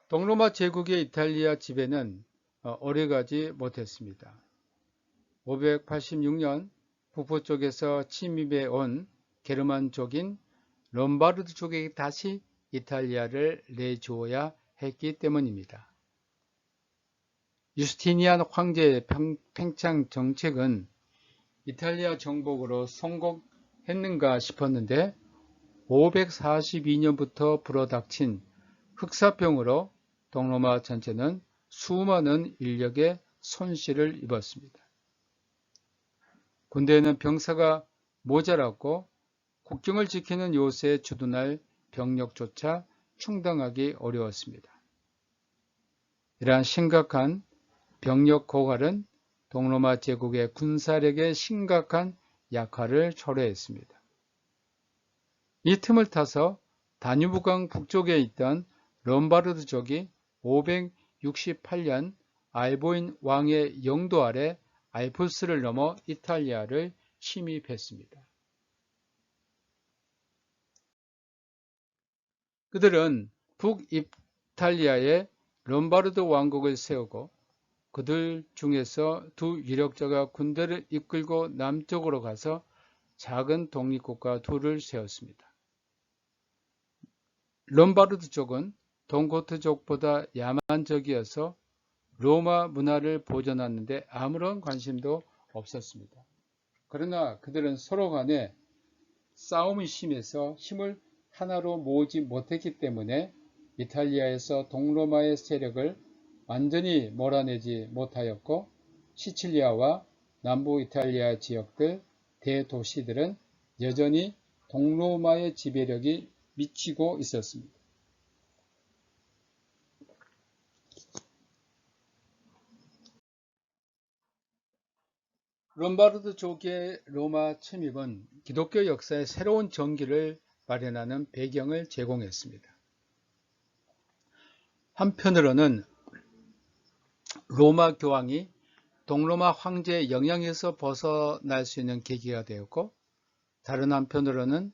동로마 제국의 이탈리아 지배는 오래가지 못했습니다. 586년 북부 쪽에서 침입해 온 게르만족인 롬바르드족에게 다시 이탈리아를 내주어야 했기 때문입니다. 유스티니안 황제의 팽창 정책은 이탈리아 정복으로 성공했는가 싶었는데 542년부터 불어닥친 흑사병으로 동로마 전체는 수많은 인력의 손실을 입었습니다. 군대에는 병사가 모자랐고 국경을 지키는 요새에 주둔할 병력조차 충당하기 어려웠습니다. 이러한 심각한 병력 고갈은 동로마 제국의 군사력에 심각한 약화를 초래했습니다. 이 틈을 타서 다뉴브강 북쪽에 있던 롬바르드족이 568년 알보인 왕의 영도 아래 알프스를 넘어 이탈리아를 침입했습니다. 그들은 북이탈리아에 롬바르드 왕국을 세우고 그들 중에서 두 유력자가 군대를 이끌고 남쪽으로 가서 작은 독립국가 둘을 세웠습니다. 롬바르드족은 동고트족보다 야만적이어서 로마 문화를 보존하는데 아무런 관심도 없었습니다. 그러나 그들은 서로 간에 싸움이 심해서 힘을 하나로 모으지 못했기 때문에 이탈리아에서 동로마의 세력을 완전히 몰아내지 못하였고 시칠리아와 남부 이탈리아 지역들 대도시들은 여전히 동로마의 지배력이 미치고 있었습니다. 롬바르드족의 로마 침입은 기독교 역사의 새로운 전기를 마련하는 배경을 제공했습니다. 한편으로는 로마 교황이 동로마 황제의 영향에서 벗어날 수 있는 계기가 되었고 다른 한편으로는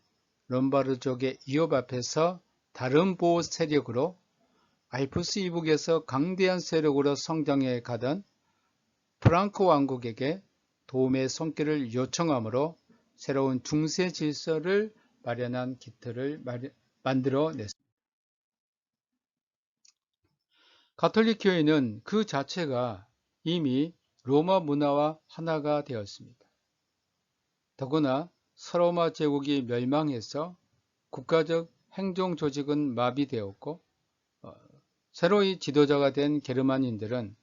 롬바르족의 위협 앞에서 다른 보호 세력으로 알프스 이북에서 강대한 세력으로 성장해 가던 프랑크 왕국에게 도움의 손길을 요청하므로 새로운 중세 질서를 마련한 기틀을 만들어냈습니다. 가톨릭 교회는 그 자체가 이미 로마 문화와 하나가 되었습니다. 더구나 서로마 제국이 멸망해서 국가적 행정 조직은 마비되었고 새로이 지도자가 된 게르만인들은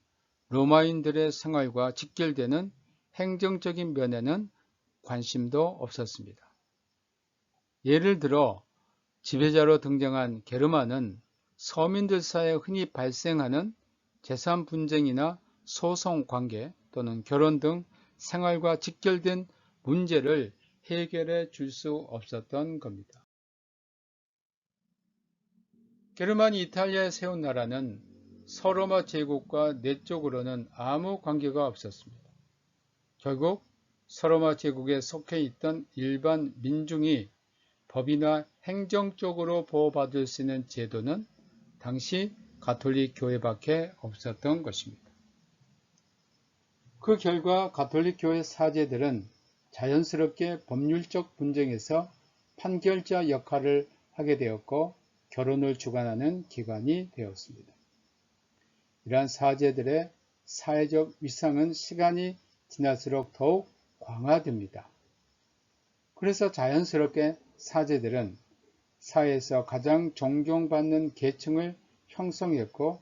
로마인들의 생활과 직결되는 행정적인 면에는 관심도 없었습니다. 예를 들어 지배자로 등장한 게르만은 서민들 사이에 흔히 발생하는 재산 분쟁이나 소송 관계 또는 결혼 등 생활과 직결된 문제를 해결해 줄 수 없었던 겁니다. 게르만이 이탈리아에 세운 나라는 서로마 제국과 내적으로는 아무 관계가 없었습니다. 결국 서로마 제국에 속해 있던 일반 민중이 법이나 행정적으로 보호받을 수 있는 제도는 당시 가톨릭 교회밖에 없었던 것입니다. 그 결과 가톨릭 교회 사제들은 자연스럽게 법률적 분쟁에서 판결자 역할을 하게 되었고 결혼을 주관하는 기관이 되었습니다. 이러한 사제들의 사회적 위상은 시간이 지날수록 더욱 강화됩니다. 그래서 자연스럽게 사제들은 사회에서 가장 존경받는 계층을 형성했고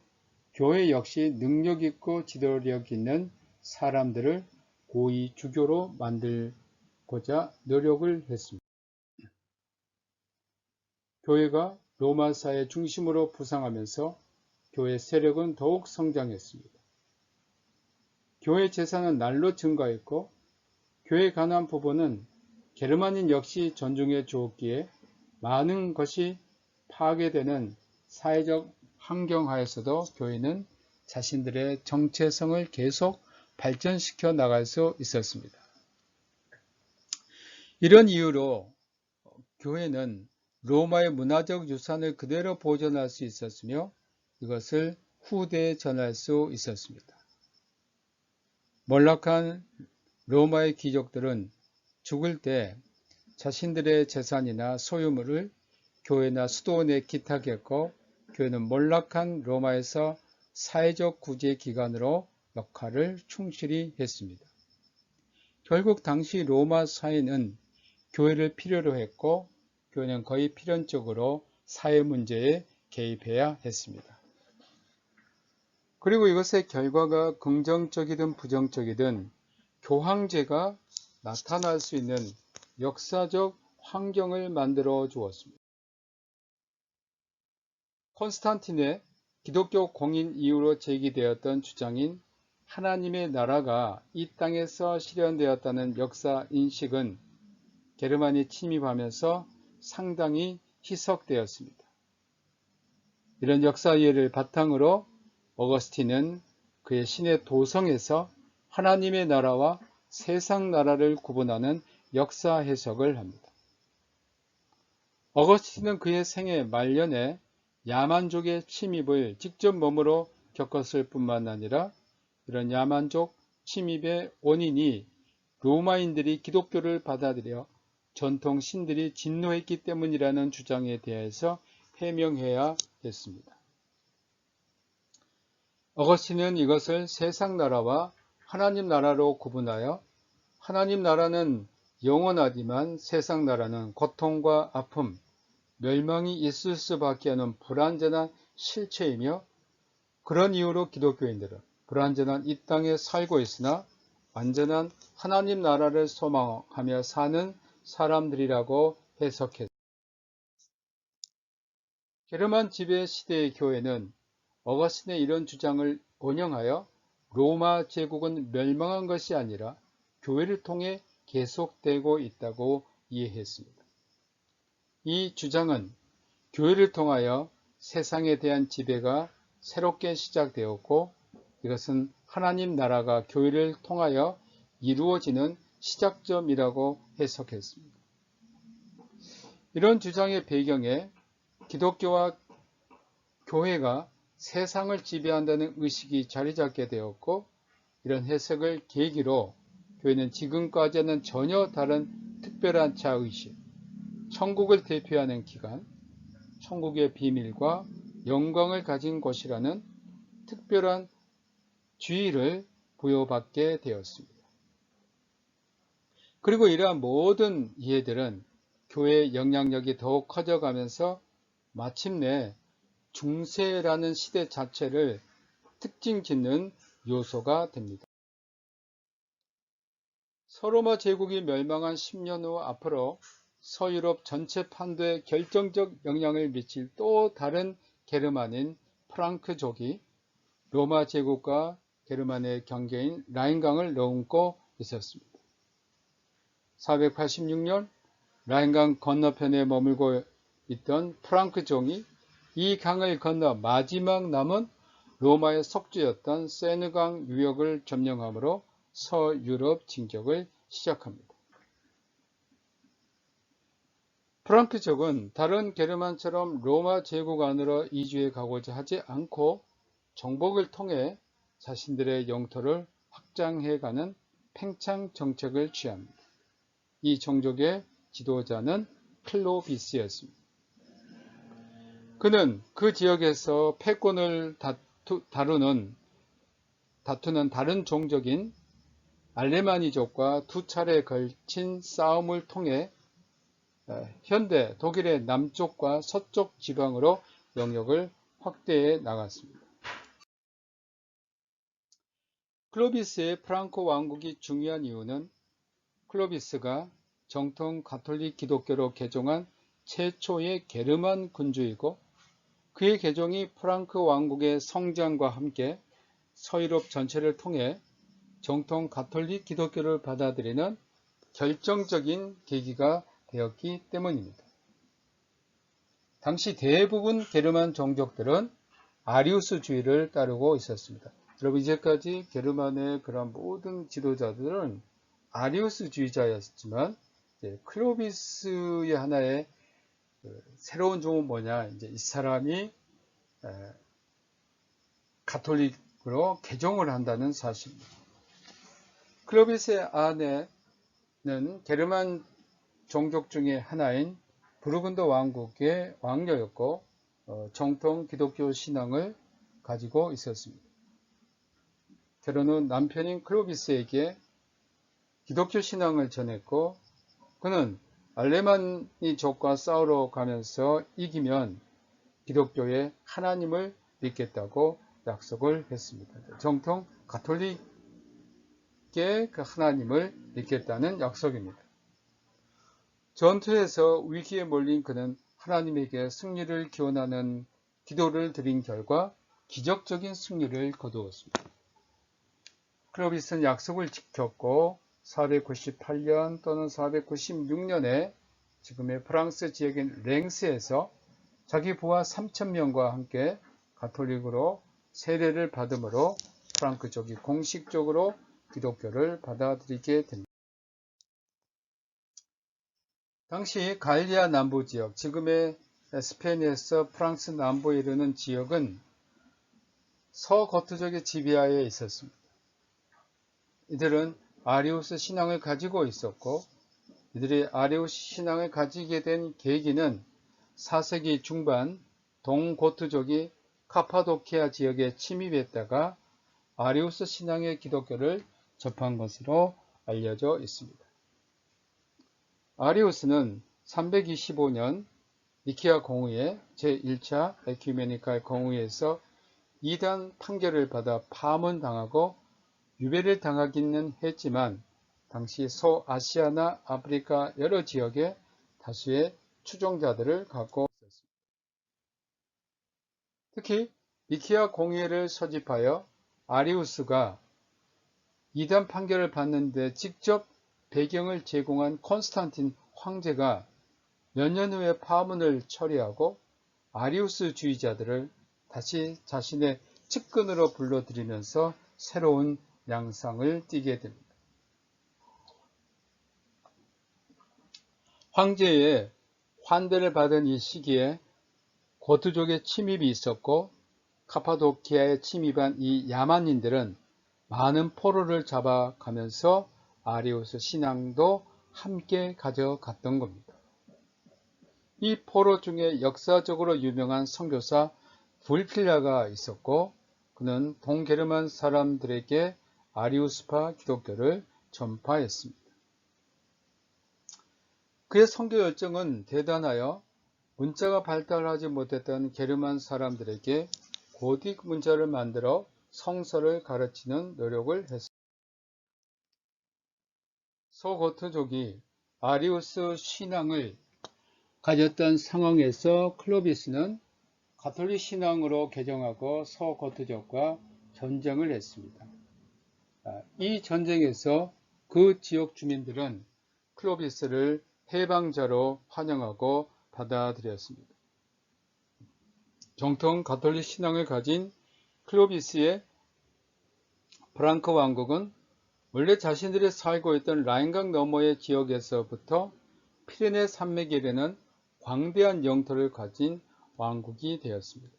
교회 역시 능력 있고 지도력 있는 사람들을 고위 주교로 만들고자 노력을 했습니다. 교회가 로마 사회 중심으로 부상하면서 교회 세력은 더욱 성장했습니다. 교회 재산은 날로 증가했고 교회에 관한 부분은 게르만인 역시 존중해 주었기에 많은 것이 파괴되는 사회적 환경 하에서도 교회는 자신들의 정체성을 계속 발전시켜 나갈 수 있었습니다. 이런 이유로 교회는 로마의 문화적 유산을 그대로 보존할 수 있었으며 이것을 후대에 전할 수 있었습니다. 몰락한 로마의 귀족들은 죽을 때 자신들의 재산이나 소유물을 교회나 수도원에 기탁했고 교회는 몰락한 로마에서 사회적 구제 기관으로 역할을 충실히 했습니다. 결국 당시 로마 사회는 교회를 필요로 했고 교회는 거의 필연적으로 사회 문제에 개입해야 했습니다. 그리고 이것의 결과가 긍정적이든 부정적이든 교황제가 나타날 수 있는 역사적 환경을 만들어 주었습니다. 콘스탄틴의 기독교 공인 이후로 제기되었던 주장인 하나님의 나라가 이 땅에서 실현되었다는 역사 인식은 게르만이 침입하면서 상당히 희석되었습니다. 이런 역사 이해를 바탕으로 어거스틴은 그의 신의 도성에서 하나님의 나라와 세상 나라를 구분하는 역사 해석을 합니다. 어거스틴은 그의 생애 말년에 야만족의 침입을 직접 몸으로 겪었을 뿐만 아니라 이런 야만족 침입의 원인이 로마인들이 기독교를 받아들여 전통 신들이 진노했기 때문이라는 주장에 대해서 해명해야 했습니다. 어거스틴은 이것을 세상 나라와 하나님 나라로 구분하여 하나님 나라는 영원하지만 세상 나라는 고통과 아픔, 멸망이 있을 수밖에 없는 불완전한 실체이며 그런 이유로 기독교인들은 불완전한 이 땅에 살고 있으나 완전한 하나님 나라를 소망하며 사는 사람들이라고 해석했습니다. 게르만 지배 시대의 교회는 어거스틴의 이런 주장을 원형하여 로마 제국은 멸망한 것이 아니라 교회를 통해 계속되고 있다고 이해했습니다. 이 주장은 교회를 통하여 세상에 대한 지배가 새롭게 시작되었고 이것은 하나님 나라가 교회를 통하여 이루어지는 시작점이라고 해석했습니다. 이런 주장의 배경에 기독교와 교회가 세상을 지배한다는 의식이 자리 잡게 되었고 이런 해석을 계기로 교회는 지금까지는 전혀 다른 특별한 자의식, 천국을 대표하는 기관, 천국의 비밀과 영광을 가진 곳이라는 특별한 지위를 부여받게 되었습니다. 그리고 이러한 모든 이해들은 교회의 영향력이 더욱 커져가면서 마침내 중세라는 시대 자체를 특징 짓는 요소가 됩니다. 서로마 제국이 멸망한 10년 후 앞으로 서유럽 전체 판도에 결정적 영향을 미칠 또 다른 게르만인 프랑크족이 로마 제국과 게르만의 경계인 라인강을 넘고 있었습니다. 486년 라인강 건너편에 머물고 있던 프랑크족이 이 강을 건너 마지막 남은 로마의 속주였던 세느강 유역을 점령함으로 서유럽 진격을 시작합니다. 프랑크족은 다른 게르만처럼 로마 제국 안으로 이주해 가고자 하지 않고 정복을 통해 자신들의 영토를 확장해가는 팽창 정책을 취합니다. 이 종족의 지도자는 클로비스였습니다. 그는 그 지역에서 패권을 다투는 다른 종족인 알레마니족과 두 차례에 걸친 싸움을 통해 현대 독일의 남쪽과 서쪽 지방으로 영역을 확대해 나갔습니다. 클로비스의 프랑코 왕국이 중요한 이유는 클로비스가 정통 가톨릭 기독교로 개종한 최초의 게르만 군주이고 그의 개종이 프랑크 왕국의 성장과 함께 서유럽 전체를 통해 정통 가톨릭 기독교를 받아들이는 결정적인 계기가 되었기 때문입니다. 당시 대부분 게르만 종족들은 아리우스주의를 따르고 있었습니다. 여러분 이제까지 게르만의 그런 모든 지도자들은 아리우스주의자였지만 클로비스의 하나의 새로운 점은 뭐냐? 이제 이 사람이 가톨릭으로 개종을 한다는 사실입니다. 클로비스의 아내는 게르만 종족 중의 하나인 부르근드 왕국의 왕녀였고 정통 기독교 신앙을 가지고 있었습니다. 결혼 후 남편인 클로비스에게 기독교 신앙을 전했고 그는 알레마니족과 싸우러 가면서 이기면 기독교의 하나님을 믿겠다고 약속을 했습니다. 정통 가톨릭의 그 하나님을 믿겠다는 약속입니다. 전투에서 위기에 몰린 그는 하나님에게 승리를 기원하는 기도를 드린 결과 기적적인 승리를 거두었습니다. 클로비스는 약속을 지켰고 498년 또는 496년에 지금의 프랑스 지역인 랭스에서 자기 부하 3,000명과 함께 가톨릭으로 세례를 받음으로 프랑크족이 공식적으로 기독교를 받아들이게 됩니다. 당시 갈리아 남부 지역, 지금의 스페인에서 프랑스 남부에 이르는 지역은 서고트족의 지배하에 있었습니다. 이들은 아리우스 신앙을 가지고 있었고 이들이 아리우스 신앙을 가지게 된 계기는 4세기 중반 동고트족이 카파도키아 지역에 침입했다가 아리우스 신앙의 기독교를 접한 것으로 알려져 있습니다. 아리우스는 325년 니케아 공의회 제1차 에큐메니칼 공의회에서 이단 판결을 받아 파문당하고 유배를 당하기는 했지만 당시 소아시아나 아프리카 여러 지역에 다수의 추종자들을 갖고 있었습니다. 특히 니케아 공의회를 소집하여 아리우스가 이단 판결을 받는데 직접 배경을 제공한 콘스탄틴 황제가 몇 년 후에 파문을 처리하고 아리우스주의자들을 다시 자신의 측근으로 불러들이면서 새로운 양상을 띠게 됩니다. 황제의 환대를 받은 이 시기에 고트족의 침입이 있었고 카파도키아에 침입한 이 야만인들은 많은 포로를 잡아가면서 아리우스 신앙도 함께 가져갔던 겁니다. 이 포로 중에 역사적으로 유명한 선교사 불필라가 있었고 그는 동게르만 사람들에게 아리우스파 기독교를 전파했습니다. 그의 선교 열정은 대단하여 문자가 발달하지 못했던 게르만 사람들에게 고딕 문자를 만들어 성서를 가르치는 노력을 했습니다. 소고트족이 아리우스 신앙을 가졌던 상황에서 클로비스는 가톨릭 신앙으로 개종하고 서고트족과 전쟁을 했습니다. 이 전쟁에서 그 지역 주민들은 클로비스를 해방자로 환영하고 받아들였습니다. 정통 가톨릭 신앙을 가진 클로비스의 프랑크 왕국은 원래 자신들이 살고 있던 라인강 너머의 지역에서부터 피레네 산맥에 이르는 광대한 영토를 가진 왕국이 되었습니다.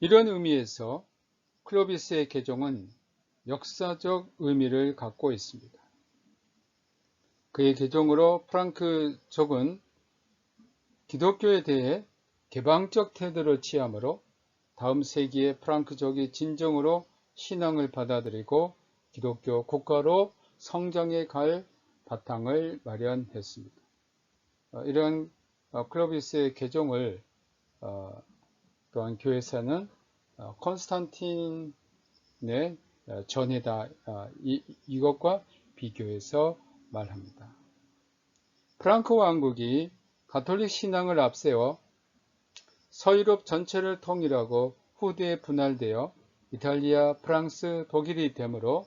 이런 의미에서 클로비스의 개종은 역사적 의미를 갖고 있습니다. 그의 개종으로 프랑크족은 기독교에 대해 개방적 태도를 취하므로 다음 세기에 프랑크족이 진정으로 신앙을 받아들이고 기독교 국가로 성장해 갈 바탕을 마련했습니다. 이런 클로비스의 개종을 또한 교회에서는 콘스탄틴의 전해다 이것과 비교해서 말합니다. 프랑크 왕국이 가톨릭 신앙을 앞세워 서유럽 전체를 통일하고 후대에 분할되어 이탈리아, 프랑스, 독일이 되므로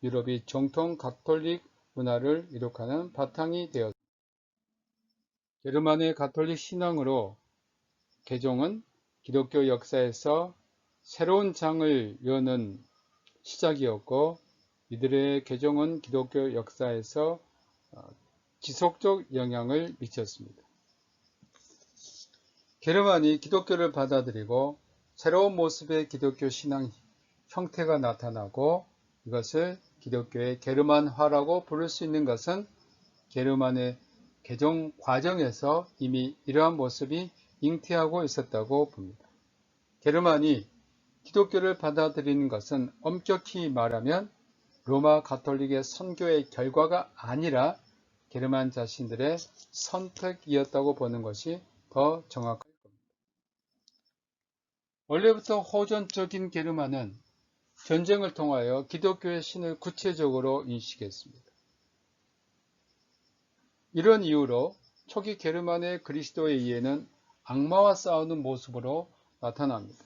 유럽이 정통 가톨릭 문화를 이룩하는 바탕이 되었습니다. 게르만의 가톨릭 신앙으로 개종은 기독교 역사에서 새로운 장을 여는 시작이었고 이들의 개종은 기독교 역사에서 지속적 영향을 미쳤습니다. 게르만이 기독교를 받아들이고 새로운 모습의 기독교 신앙 형태가 나타나고 이것을 기독교의 게르만화라고 부를 수 있는 것은 게르만의 개종 과정에서 이미 이러한 모습이 잉태하고 있었다고 봅니다. 게르만이 기독교를 받아들이는 것은 엄격히 말하면 로마 가톨릭의 선교의 결과가 아니라 게르만 자신들의 선택이었다고 보는 것이 더 정확할 겁니다. 원래부터 호전적인 게르만은 전쟁을 통하여 기독교의 신을 구체적으로 인식했습니다. 이런 이유로 초기 게르만의 그리스도의 이해는 악마와 싸우는 모습으로 나타납니다.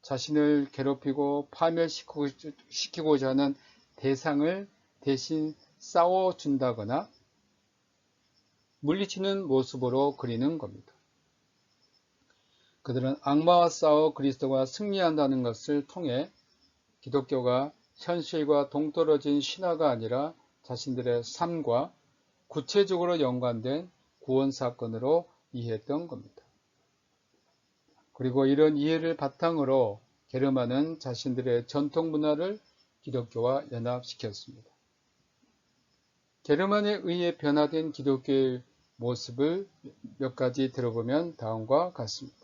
자신을 괴롭히고 파멸시키고자 하는 대상을 대신 싸워준다거나 물리치는 모습으로 그리는 겁니다. 그들은 악마와 싸워 그리스도가 승리한다는 것을 통해 기독교가 현실과 동떨어진 신화가 아니라 자신들의 삶과 구체적으로 연관된 구원 사건으로 이해했던 겁니다. 그리고 이런 이해를 바탕으로 게르만은 자신들의 전통 문화를 기독교와 연합시켰습니다. 게르만에 의해 변화된 기독교의 모습을 몇 가지 들어보면 다음과 같습니다.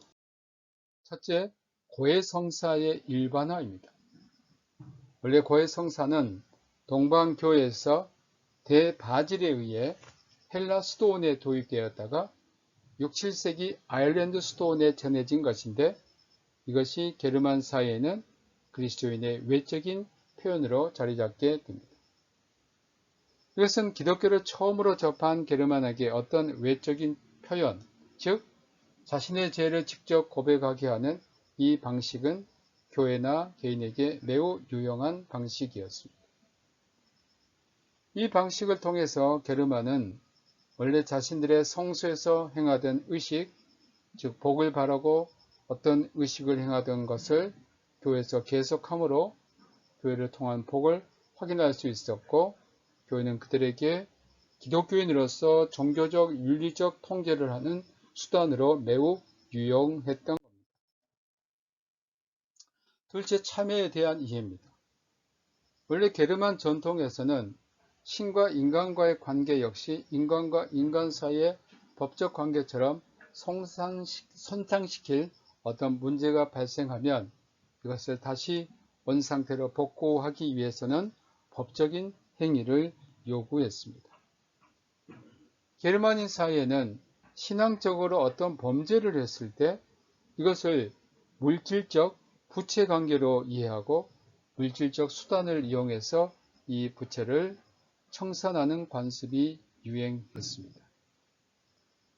첫째, 고해성사의 일반화입니다. 원래 고해성사는 동방교회에서 대바질에 의해 헬라 수도원에 도입되었다가 6, 7세기 아일랜드 수도원에 전해진 것인데 이것이 게르만 사회에는 그리스도인의 외적인 표현으로 자리잡게 됩니다. 이것은 기독교를 처음으로 접한 게르만에게 어떤 외적인 표현, 즉 자신의 죄를 직접 고백하게 하는 이 방식은 교회나 개인에게 매우 유용한 방식이었습니다. 이 방식을 통해서 게르만은 원래 자신들의 성소에서 행하던 의식, 즉 복을 바라고 어떤 의식을 행하던 것을 교회에서 계속함으로 교회를 통한 복을 확인할 수 있었고 교회는 그들에게 기독교인으로서 종교적, 윤리적 통제를 하는 수단으로 매우 유용했던 겁니다. 둘째, 참회에 대한 이해입니다. 원래 게르만 전통에서는 신과 인간과의 관계 역시 인간과 인간 사이의 법적 관계처럼 손상시킬 어떤 문제가 발생하면 이것을 다시 원상태로 복구하기 위해서는 법적인 행위를 요구했습니다. 게르만인 사회에는 신앙적으로 어떤 범죄를 했을 때 이것을 물질적 부채관계로 이해하고 물질적 수단을 이용해서 이 부채를 청산하는 관습이 유행했습니다.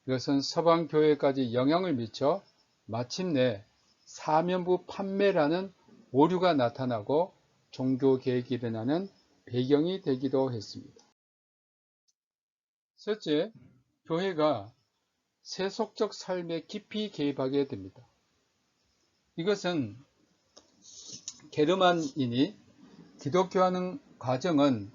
이것은 서방 교회까지 영향을 미쳐 마침내 사면부 판매라는 오류가 나타나고 종교 개혁이 일어나는 배경이 되기도 했습니다. 셋째, 교회가 세속적 삶에 깊이 개입하게 됩니다. 이것은 게르만인이 기독교하는 과정은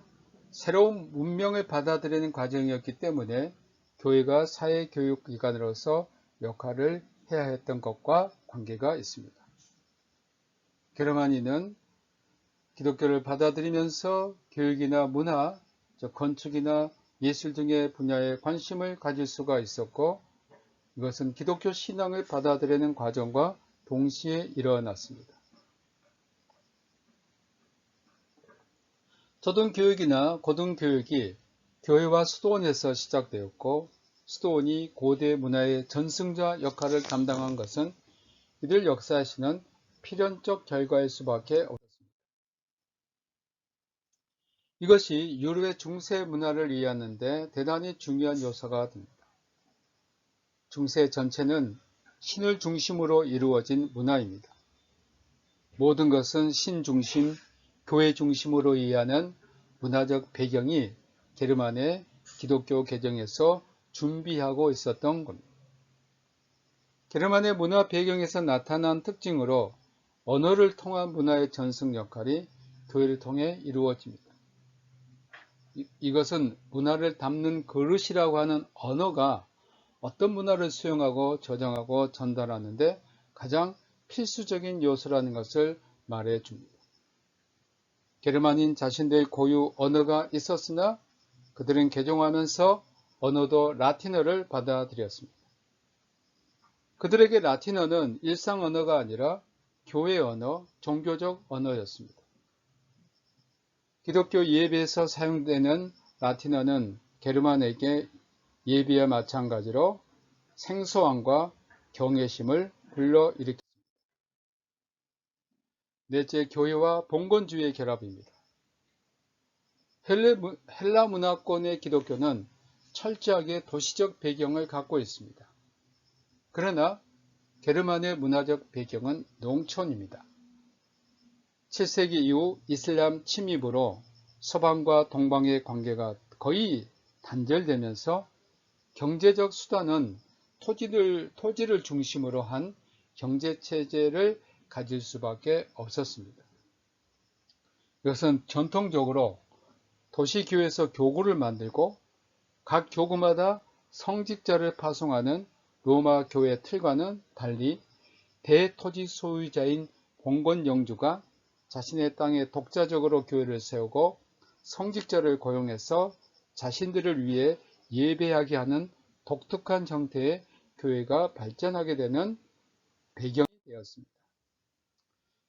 새로운 문명을 받아들이는 과정이었기 때문에 교회가 사회교육기관으로서 역할을 해야 했던 것과 관계가 있습니다. 게르만인은 기독교를 받아들이면서 교육이나 문화, 건축이나 예술 등의 분야에 관심을 가질 수가 있었고, 이것은 기독교 신앙을 받아들이는 과정과 동시에 일어났습니다. 초등교육이나 고등교육이 교회와 수도원에서 시작되었고, 수도원이 고대 문화의 전승자 역할을 담당한 것은 이들 역사에서는 필연적 결과일 수밖에 없습니다. 이것이 유럽의 중세 문화를 이해하는 데 대단히 중요한 요소가 됩니다. 중세 전체는 신을 중심으로 이루어진 문화입니다. 모든 것은 신 중심, 교회 중심으로 이해하는 문화적 배경이 게르만의 기독교 개정에서 준비하고 있었던 겁니다. 게르만의 문화 배경에서 나타난 특징으로 언어를 통한 문화의 전승 역할이 교회를 통해 이루어집니다. 이것은 문화를 담는 그릇이라고 하는 언어가 어떤 문화를 수용하고 저장하고 전달하는데 가장 필수적인 요소라는 것을 말해줍니다. 게르만인 자신들의 고유 언어가 있었으나 그들은 개종하면서 언어도 라틴어를 받아들였습니다. 그들에게 라틴어는 일상 언어가 아니라 교회 언어, 종교적 언어였습니다. 기독교 예배에서 사용되는 라틴어는 게르만에게 예배와 마찬가지로 생소함과 경외심을 불러일으켰습니다. 넷째, 교회와 봉건주의의 결합입니다. 헬라 문화권의 기독교는 철저하게 도시적 배경을 갖고 있습니다. 그러나 게르만의 문화적 배경은 농촌입니다. 7세기 이후 이슬람 침입으로 서방과 동방의 관계가 거의 단절되면서 경제적 수단은 토지를 중심으로 한 경제체제를 가질 수밖에 없었습니다. 이것은 전통적으로 도시교회에서 교구를 만들고 각 교구마다 성직자를 파송하는 로마 교회 틀과는 달리 대토지 소유자인 봉건 영주가 자신의 땅에 독자적으로 교회를 세우고 성직자를 고용해서 자신들을 위해 예배하게 하는 독특한 형태의 교회가 발전하게 되는 배경이 되었습니다.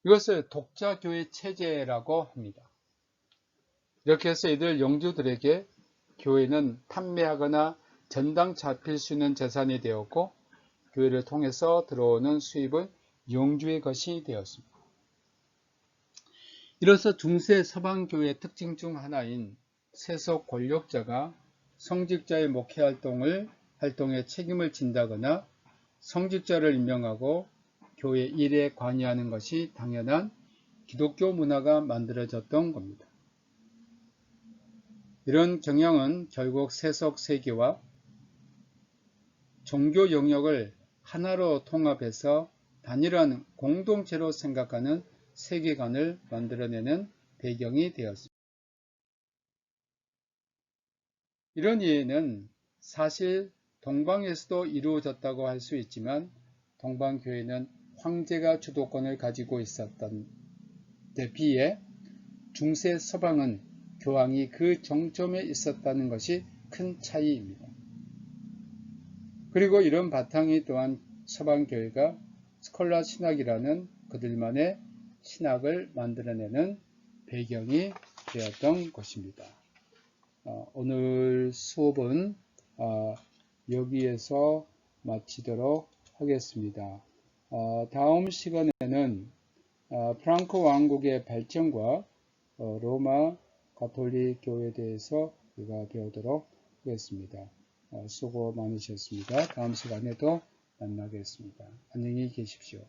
이것을 독자교회 체제라고 합니다. 이렇게 해서 이들 영주들에게 교회는 판매하거나 전당 잡힐 수 있는 재산이 되었고 교회를 통해서 들어오는 수입은 영주의 것이 되었습니다. 이로써 중세 서방교회의 특징 중 하나인 세속 권력자가 성직자의 목회 활동에 책임을 진다거나 성직자를 임명하고 교회 일에 관여하는 것이 당연한 기독교 문화가 만들어졌던 겁니다. 이런 경향은 결국 세속 세계와 종교 영역을 하나로 통합해서 단일한 공동체로 생각하는 세계관을 만들어내는 배경이 되었습니다. 이런 이해는 사실 동방에서도 이루어졌다고 할 수 있지만 동방교회는 황제가 주도권을 가지고 있었던 데 비해 중세 서방은 교황이 그 정점에 있었다는 것이 큰 차이입니다. 그리고 이런 바탕이 또한 서방교회가 스콜라 신학이라는 그들만의 신학을 만들어내는 배경이 되었던 것입니다. 오늘 수업은 여기에서 마치도록 하겠습니다. 다음 시간에는 프랑크 왕국의 발전과 로마 가톨릭 교회에 대해서 우리가 배우도록 하겠습니다. 수고 많으셨습니다. 다음 시간에도 만나겠습니다. 안녕히 계십시오.